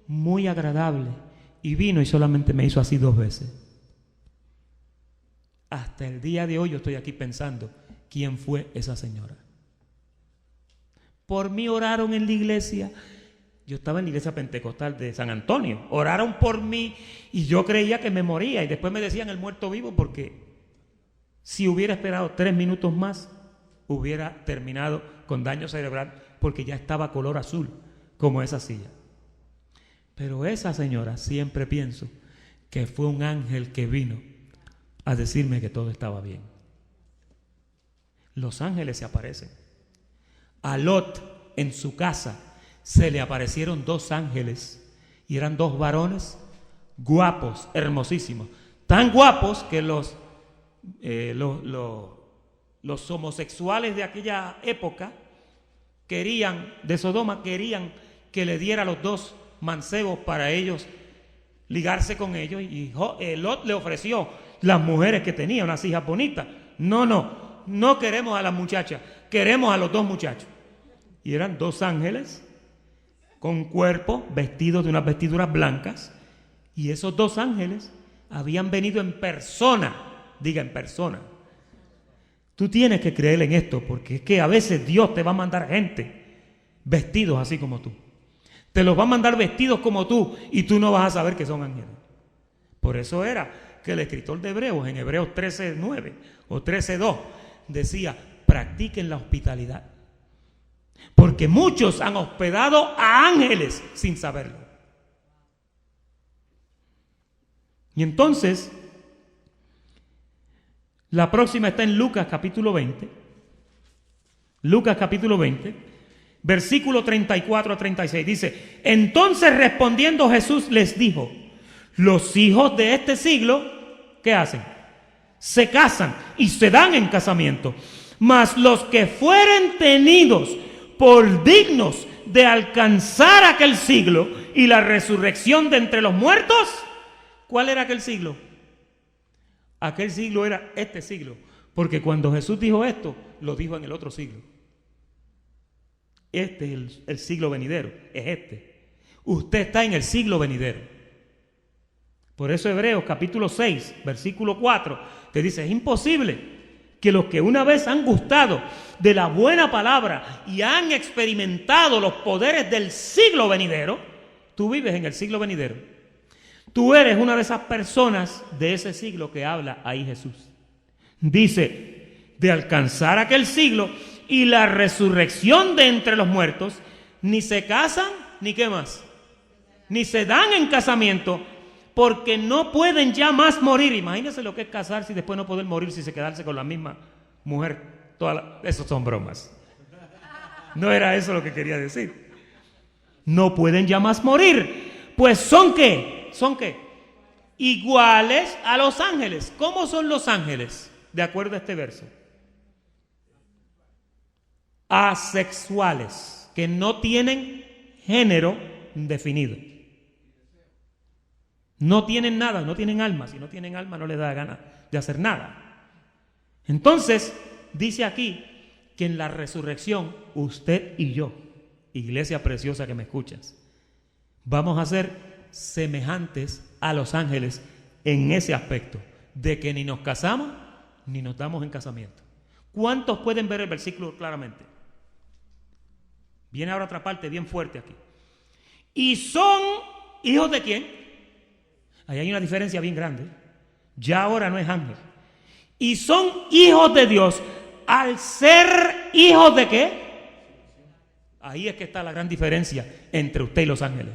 muy agradable, y vino y solamente me hizo así 2 veces. Hasta el día de hoy yo estoy aquí pensando, ¿quién fue esa señora? Por mí oraron en la iglesia. Yo estaba en la iglesia pentecostal de San Antonio. Oraron por mí y yo creía que me moría. Y después me decían el muerto vivo porque si hubiera esperado 3 minutos más, hubiera terminado con daño cerebral porque ya estaba color azul, como esa silla. Pero esa señora siempre pienso que fue un ángel que vino a decirme que todo estaba bien. Los ángeles se aparecen. A Lot en su casa se le aparecieron 2 ángeles y eran 2 varones guapos, hermosísimos, tan guapos que los homosexuales de aquella época de Sodoma querían que le diera a los 2 mancebos para ellos ligarse con ellos, y Lot le ofreció las mujeres que tenía, unas hijas bonitas. No queremos a las muchachas, queremos a los 2 muchachos. Y eran 2 ángeles con cuerpo, vestidos de unas vestiduras blancas, y esos 2 ángeles habían venido en persona. Diga, en persona. Tú tienes que creer en esto, porque es que a veces Dios te va a mandar gente vestidos así como tú. Te los va a mandar vestidos como tú y tú no vas a saber que son ángeles. Por eso era que el escritor de Hebreos, en Hebreos 13:9 o 13:2, decía, practiquen la hospitalidad. Porque muchos han hospedado a ángeles sin saberlo. Y entonces, la próxima está en Lucas capítulo 20. Lucas capítulo 20, versículo 34 a 36. Dice, entonces respondiendo Jesús les dijo, los hijos de este siglo, ¿qué hacen? Se casan y se dan en casamiento. Mas los que fueren tenidos por dignos de alcanzar aquel siglo y la resurrección de entre los muertos, ¿cuál era aquel siglo? Aquel siglo era este siglo, porque cuando Jesús dijo esto, lo dijo en el otro siglo. Este es el siglo venidero, es este. Usted está en el siglo venidero. Por eso Hebreos capítulo 6, versículo 4, te dice, es imposible que los que una vez han gustado de la buena palabra y han experimentado los poderes del siglo venidero, tú vives en el siglo venidero. Tú eres una de esas personas de ese siglo que habla ahí Jesús. Dice, de alcanzar aquel siglo y la resurrección de entre los muertos, ni se casan, ni qué más, ni se dan en casamiento, porque no pueden ya más morir. Imagínense lo que es casarse y después no poder morir si se quedarse con la misma mujer. Eso son bromas. No era eso lo que quería decir. No pueden ya más morir. Pues ¿son qué? ¿Son qué? Iguales a los ángeles. ¿Cómo son los ángeles? De acuerdo a este verso. Asexuales, que no tienen género definido. No tienen nada, no tienen alma. Si no tienen alma no les da gana de hacer nada. Entonces, dice aquí que en la resurrección, usted y yo, iglesia preciosa que me escuchas, vamos a ser semejantes a los ángeles en ese aspecto, de que ni nos casamos ni nos damos en casamiento. ¿Cuántos pueden ver el versículo claramente? Viene ahora otra parte bien fuerte aquí. ¿Y son hijos de quién? Ahí hay una diferencia bien grande. Ya ahora no es ángel. Y son hijos de Dios al ser hijos de ¿qué? Ahí es que está la gran diferencia entre usted y los ángeles.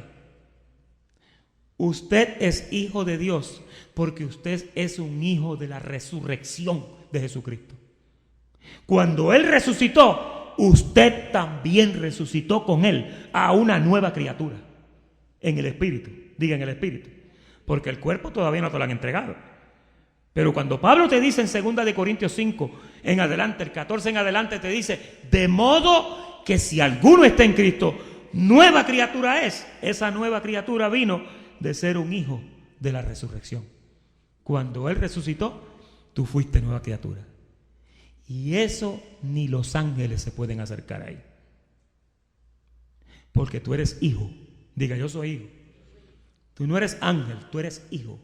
Usted es hijo de Dios porque usted es un hijo de la resurrección de Jesucristo. Cuando Él resucitó, usted también resucitó con Él a una nueva criatura en el Espíritu. Diga, en el Espíritu. Porque el cuerpo todavía no te lo han entregado. Pero cuando Pablo te dice en 2 de Corintios 5 en adelante, el 14 en adelante, te dice: de modo que si alguno está en Cristo, nueva criatura es. Esa nueva criatura vino de ser un hijo de la resurrección. Cuando Él resucitó, tú fuiste nueva criatura. Y eso ni los ángeles se pueden acercar ahí. Porque tú eres hijo. Diga, yo soy hijo. Tú no eres ángel, tú eres hijo.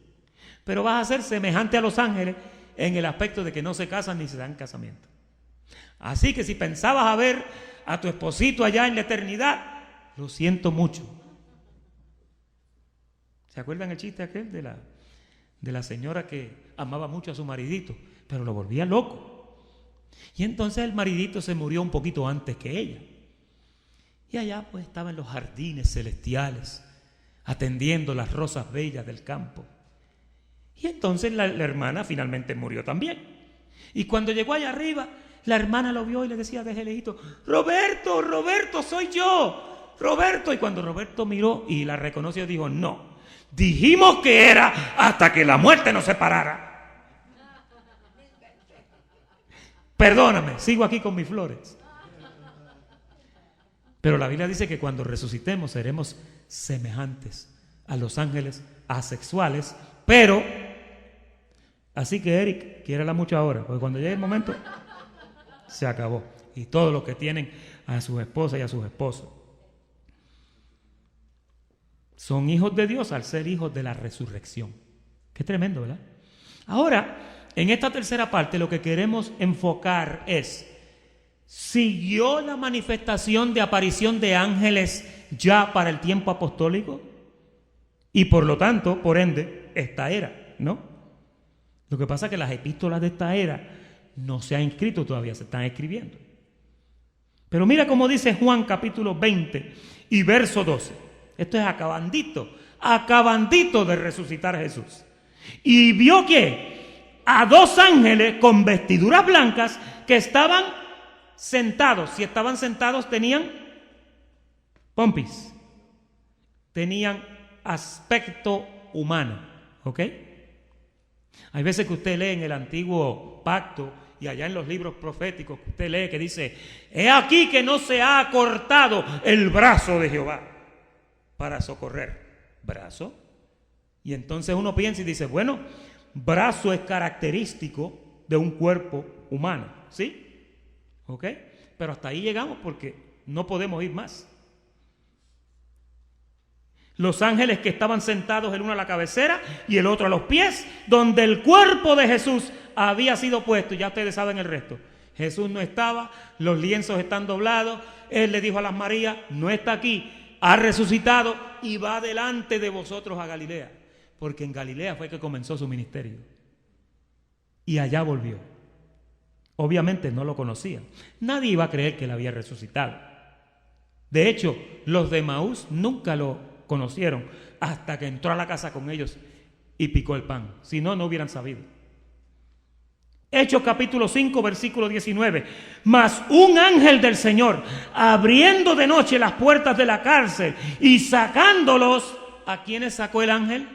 Pero vas a ser semejante a los ángeles en el aspecto de que no se casan ni se dan casamiento. Así que si pensabas a ver a tu esposito allá en la eternidad, lo siento mucho. ¿Se acuerdan el chiste aquel de la señora que amaba mucho a su maridito, pero lo volvía loco? Y entonces el maridito se murió un poquito antes que ella. Y allá pues estaba en los jardines celestiales, atendiendo las rosas bellas del campo. Y entonces la hermana finalmente murió también. Y cuando llegó allá arriba, la hermana lo vio y le decía desde lejito: Roberto, Roberto, soy yo, Roberto. Y cuando Roberto miró y la reconoció, dijo: no, dijimos que era hasta que la muerte nos separara. Perdóname, sigo aquí con mis flores. Pero la Biblia dice que cuando resucitemos seremos semejantes a los ángeles asexuales. Pero, así que Eric, quiérela mucho ahora, porque cuando llegue el momento, se acabó. Y todos los que tienen a sus esposas y a sus esposos son hijos de Dios al ser hijos de la resurrección. Qué tremendo, ¿verdad? Ahora, en esta tercera parte lo que queremos enfocar es: ¿siguió la manifestación de aparición de ángeles ya para el tiempo apostólico? Y por lo tanto, por ende, esta era, ¿no? Lo que pasa es que las epístolas de esta era no se han escrito todavía, se están escribiendo. Pero mira cómo dice Juan capítulo 20 y verso 12. Esto es acabandito de resucitar Jesús. Y vio que a dos ángeles con vestiduras blancas que estaban sentados. Si estaban sentados tenían pompis, tenían aspecto humano, ¿ok? Hay veces que usted lee en el antiguo pacto y allá en los libros proféticos que usted lee que dice: he aquí que no se ha acortado el brazo de Jehová para socorrer. ¿Brazo? Y entonces uno piensa y dice: bueno, brazo es característico de un cuerpo humano, ¿sí? ¿Ok? Pero hasta ahí llegamos porque no podemos ir más. Los ángeles que estaban sentados, el uno a la cabecera y el otro a los pies, donde el cuerpo de Jesús había sido puesto. Ya ustedes saben el resto. Jesús no estaba, los lienzos están doblados. Él le dijo a las Marías: no está aquí, ha resucitado y va delante de vosotros a Galilea. Porque en Galilea fue que comenzó su ministerio. Y allá volvió. Obviamente no lo conocían. Nadie iba a creer que él había resucitado. De hecho, los de Emaús nunca lo conocieron hasta que entró a la casa con ellos y picó el pan. Si no, no hubieran sabido. Hechos capítulo 5 versículo 19. Mas un ángel del Señor, abriendo de noche las puertas de la cárcel y sacándolos, ¿a quiénes sacó el ángel?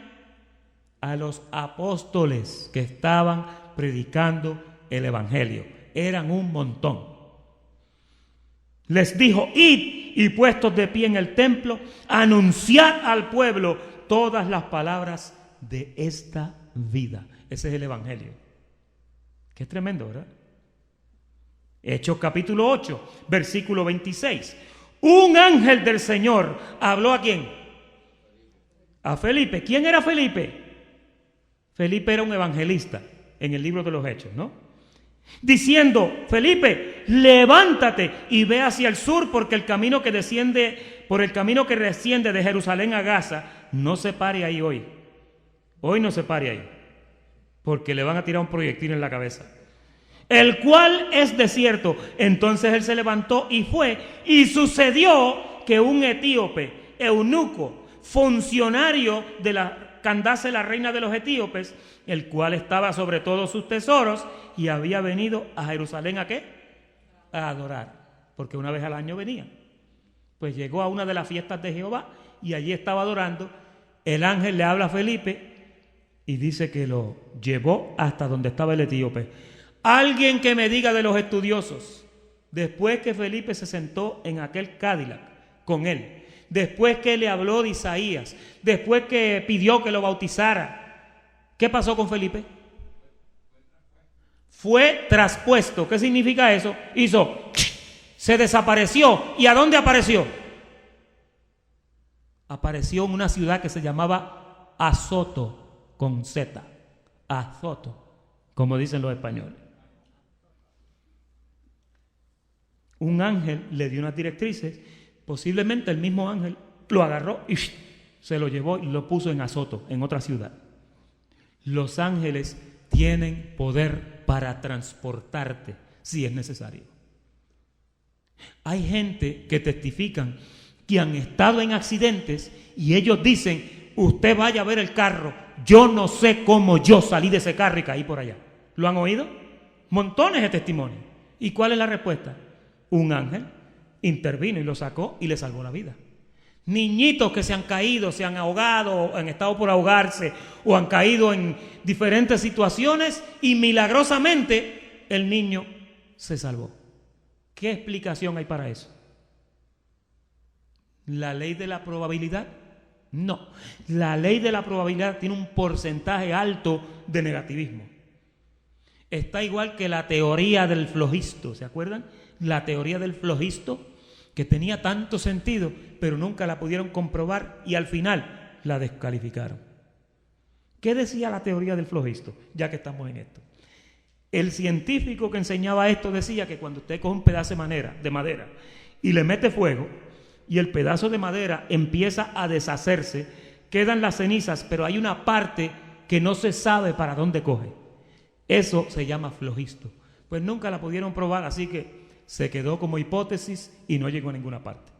A los apóstoles que estaban predicando el evangelio. Eran un montón. Les dijo: id y puestos de pie en el templo, anunciad al pueblo todas las palabras de esta vida. Ese es el evangelio. Qué tremendo, ¿verdad? Hechos capítulo 8, versículo 26. Un ángel del Señor habló ¿a quién? A Felipe. ¿Quién era Felipe? Felipe era un evangelista en el libro de los Hechos, ¿no? Diciendo: Felipe, levántate y ve hacia el sur, porque el camino que desciende de Jerusalén a Gaza, no se pare ahí hoy. Hoy no se pare ahí, porque le van a tirar un proyectil en la cabeza. el cual es desierto. Entonces él se levantó y fue, y sucedió que un etíope, eunuco, funcionario de la Candace, la reina de los etíopes, el cual estaba sobre todos sus tesoros y había venido a Jerusalén, ¿a qué? A adorar, porque una vez al año venía. Pues llegó a una de las fiestas de Jehová y allí estaba adorando. El ángel le habla a Felipe y dice que lo llevó hasta donde estaba el etíope. Alguien que me diga de los estudiosos, después que Felipe se sentó en aquel Cadillac con él, después que le habló de Isaías, después que pidió que lo bautizara, ¿qué pasó con Felipe? Fue traspuesto. ¿Qué significa eso? Se desapareció. ¿Y a dónde apareció? Apareció en una ciudad que se llamaba Azoto, con Z. Azoto, como dicen los españoles. Un ángel le dio unas directrices. Posiblemente el mismo ángel lo agarró y se lo llevó y lo puso en Azoto, en otra ciudad. Los ángeles tienen poder para transportarte si es necesario. Hay gente que testifican que han estado en accidentes y ellos dicen, usted vaya a ver el carro, yo no sé cómo yo salí de ese carro y caí por allá. ¿Lo han oído? Montones de testimonios. ¿Y cuál es la respuesta? Un ángel intervino y lo sacó y le salvó la vida. Niñitos que se han caído, se han ahogado, han estado por ahogarse o han caído en diferentes situaciones y milagrosamente el niño se salvó. ¿Qué explicación hay para eso? ¿La ley de la probabilidad? No. La ley de la probabilidad tiene un porcentaje alto de negativismo. Está igual que la teoría del flojisto, ¿se acuerdan? La teoría del flojisto, que tenía tanto sentido, pero nunca la pudieron comprobar y al final la descalificaron. ¿Qué decía la teoría del flojisto? Ya que estamos en esto. El científico que enseñaba esto decía que cuando usted coge un pedazo de madera y le mete fuego y el pedazo de madera empieza a deshacerse, quedan las cenizas, pero hay una parte que no se sabe para dónde coge. Eso se llama flojisto. Pues nunca la pudieron probar, así que se quedó como hipótesis y no llegó a ninguna parte.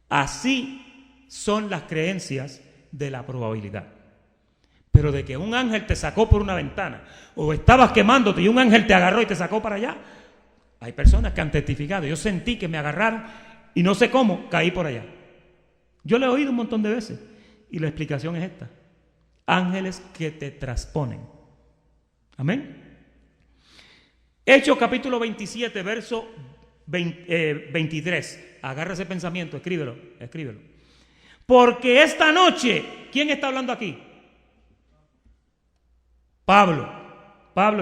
Así son las creencias de la probabilidad. Pero de que un ángel te sacó por una ventana o estabas quemándote y un ángel te agarró y te sacó para allá, hay personas que han testificado. Yo sentí que me agarraron y no sé cómo caí por allá. Yo lo he oído un montón de veces y la explicación es esta: ángeles que te trasponen. Amén. Hechos capítulo 27, verso 23. Agarra ese pensamiento, escríbelo. Porque esta noche, ¿quién está hablando aquí? Pablo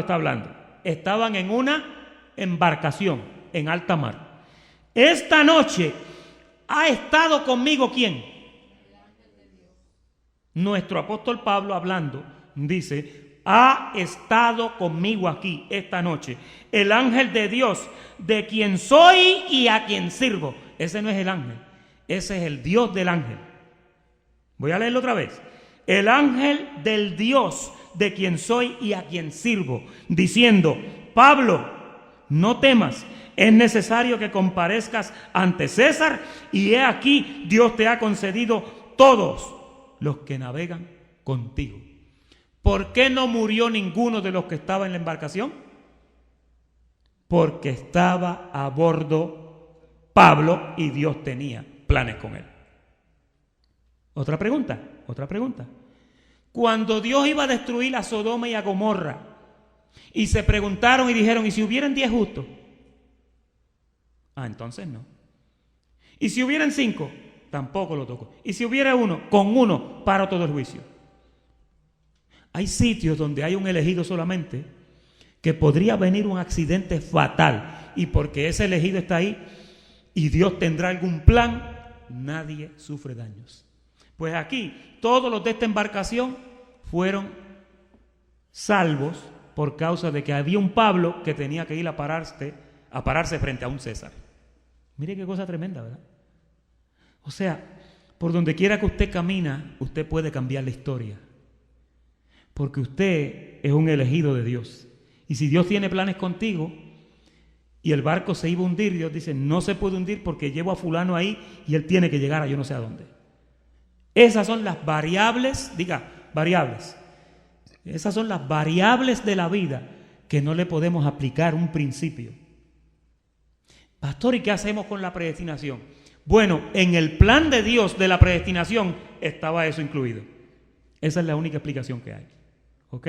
está hablando. Estaban en una embarcación en alta mar. Esta noche ha estado conmigo, ¿quién? Nuestro apóstol Pablo hablando dice: ha estado conmigo aquí esta noche el ángel de Dios, de quien soy y a quien sirvo. Ese no es el ángel, ese es el Dios del ángel. Voy a leerlo otra vez. El ángel del Dios, de quien soy y a quien sirvo, diciendo: Pablo, no temas, es necesario que comparezcas ante César, y he aquí Dios te ha concedido todos los que navegan contigo. ¿Por qué no murió ninguno de los que estaba en la embarcación? Porque estaba a bordo Pablo y Dios tenía planes con él. Otra pregunta. Cuando Dios iba a destruir a Sodoma y a Gomorra, y se preguntaron y dijeron: ¿y si hubieran 10 justos? Entonces no. ¿Y si hubieran 5? Tampoco lo tocó. ¿Y si hubiera 1? Con 1 paro todo el juicio. Hay sitios donde hay un elegido solamente, que podría venir un accidente fatal, y porque ese elegido está ahí y Dios tendrá algún plan, nadie sufre daños. Pues aquí todos los de esta embarcación fueron salvos por causa de que había un Pablo que tenía que ir a pararse frente a un César. Mire qué cosa tremenda, ¿verdad? O sea, por donde quiera que usted camina, usted puede cambiar la historia. Porque usted es un elegido de Dios. Y si Dios tiene planes contigo, y el barco se iba a hundir, Dios dice, no se puede hundir porque llevo a fulano ahí y él tiene que llegar a yo no sé a dónde. Esas son las variables, variables. Esas son las variables de la vida que no le podemos aplicar un principio. Pastor, ¿y qué hacemos con la predestinación? Bueno, en el plan de Dios de la predestinación estaba eso incluido. Esa es la única explicación que hay. ¿Ok?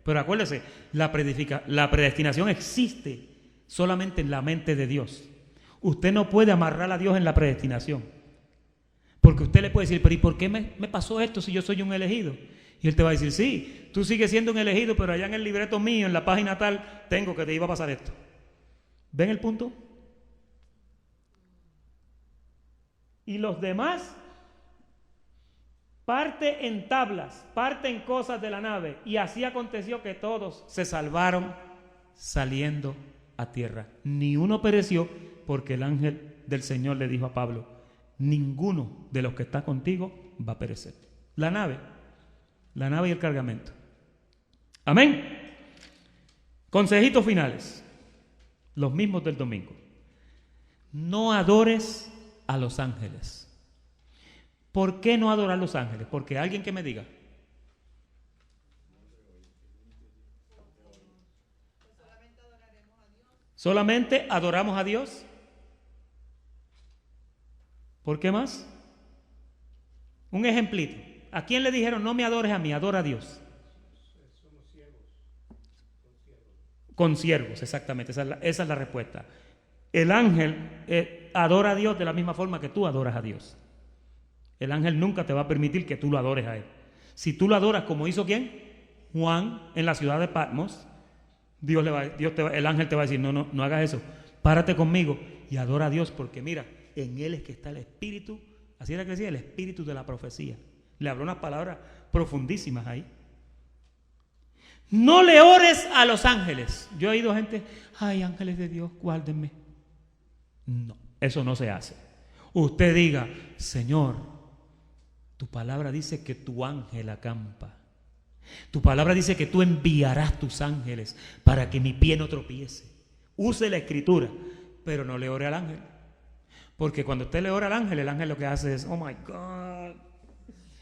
Pero acuérdese, la predestinación existe solamente en la mente de Dios. Usted no puede amarrar a Dios en la predestinación. Porque usted le puede decir, pero ¿y por qué me pasó esto si yo soy un elegido? Y él te va a decir, sí, tú sigues siendo un elegido, pero allá en el libreto mío, en la página tal, tengo que te iba a pasar esto. ¿Ven el punto? Y los demás parte en tablas, parte en cosas de la nave. Y así aconteció que todos se salvaron saliendo a tierra. Ni uno pereció, porque el ángel del Señor le dijo a Pablo, ninguno de los que está contigo va a perecer. La nave y el cargamento. Amén. Consejitos finales, los mismos del domingo. No adores a los ángeles. ¿Por qué no adorar a los ángeles? Porque alguien que me diga. ¿Solamente adoramos a Dios? ¿Por qué más? Un ejemplito. ¿A quién le dijeron no me adores a mí, adora a Dios? Con siervos, exactamente, esa es la respuesta. El ángel adora a Dios de la misma forma que tú adoras a Dios. El ángel nunca te va a permitir que tú lo adores a él. Si tú lo adoras como hizo ¿quién? Juan en la ciudad de Patmos, el ángel te va a decir, no hagas eso, párate conmigo y adora a Dios, porque mira, en él es que está el espíritu, así era que decía, el espíritu de la profecía. Le habló unas palabras profundísimas ahí. No le ores a los ángeles. Yo he oído gente, ay, ángeles de Dios, guárdenme. No, eso no se hace. Usted diga, Señor, tu palabra dice que tu ángel acampa. Tu palabra dice que tú enviarás tus ángeles para que mi pie no tropiece. Use la escritura, pero no le ore al ángel. Porque cuando usted le ora al ángel, el ángel lo que hace es, oh my God,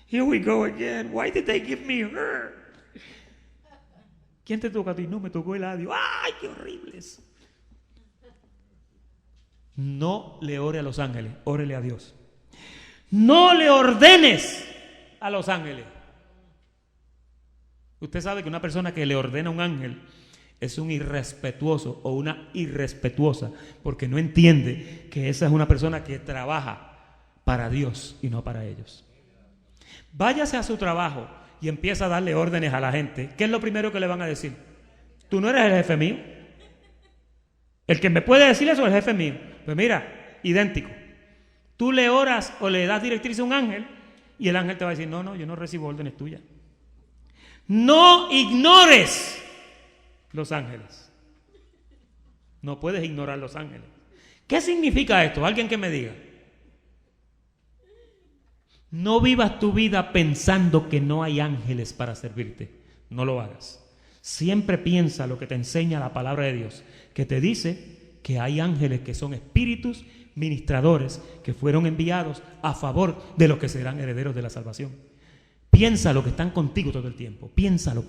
here we go again. Why did they give me her? ¿Quién te toca a ti? No, me tocó Eladio. ¡Ay, qué horribles! No le ore a los ángeles, órele a Dios. No le ordenes a los ángeles. Usted sabe que una persona que le ordena a un ángel es un irrespetuoso o una irrespetuosa, porque no entiende que esa es una persona que trabaja para Dios y no para ellos. Váyase a su trabajo y empieza a darle órdenes a la gente. ¿Qué es lo primero que le van a decir? Tú no eres el jefe mío. El que me puede decir eso es el jefe mío. Pues mira, idéntico. Tú le oras o le das directriz a un ángel y el ángel te va a decir, no, yo no recibo órdenes tuyas. No ignores los ángeles. No puedes ignorar los ángeles. ¿Qué significa esto? Alguien que me diga. No vivas tu vida pensando que no hay ángeles para servirte. No lo hagas. Siempre piensa lo que te enseña la palabra de Dios, que te dice que hay ángeles que son espíritus ministradores que fueron enviados a favor de los que serán herederos de la salvación. Piénsalo, que están contigo todo el tiempo. Piénsalo.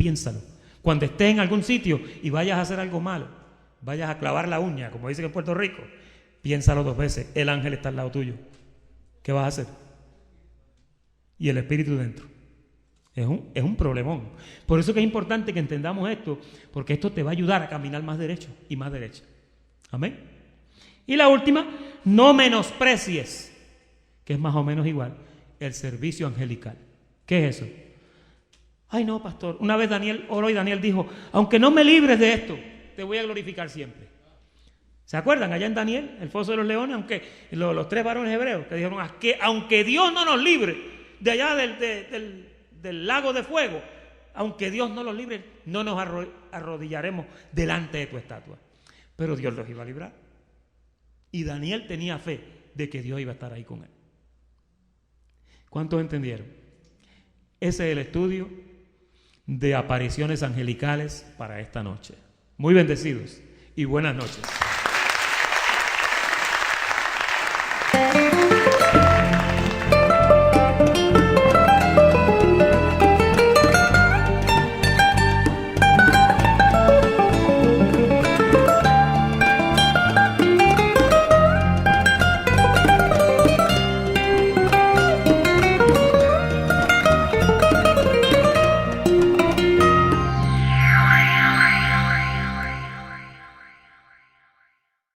Cuando estés en algún sitio y vayas a hacer algo malo, vayas a clavar la uña, como dicen en Puerto Rico, piénsalo 2 veces. El ángel está al lado tuyo. ¿Qué vas a hacer? Y el espíritu dentro. Es un problemón. Por eso que es importante que entendamos esto, porque esto te va a ayudar a caminar más derecho y más derecho. Amén. Y la última, no menosprecies, que es más o menos igual, el servicio angelical. ¿Qué es eso? Ay no, pastor, una vez Daniel oró y Daniel dijo, aunque no me libres de esto, te voy a glorificar siempre. ¿Se acuerdan? Allá en Daniel, el foso de los leones, aunque los 3 varones hebreos que dijeron, aunque Dios no nos libre de allá del lago de fuego, aunque Dios no los libre, no nos arrodillaremos delante de tu estatua. Pero Dios los iba a librar. Y Daniel tenía fe de que Dios iba a estar ahí con él. ¿Cuántos entendieron? Ese es el estudio de apariciones angelicales para esta noche. Muy bendecidos y buenas noches.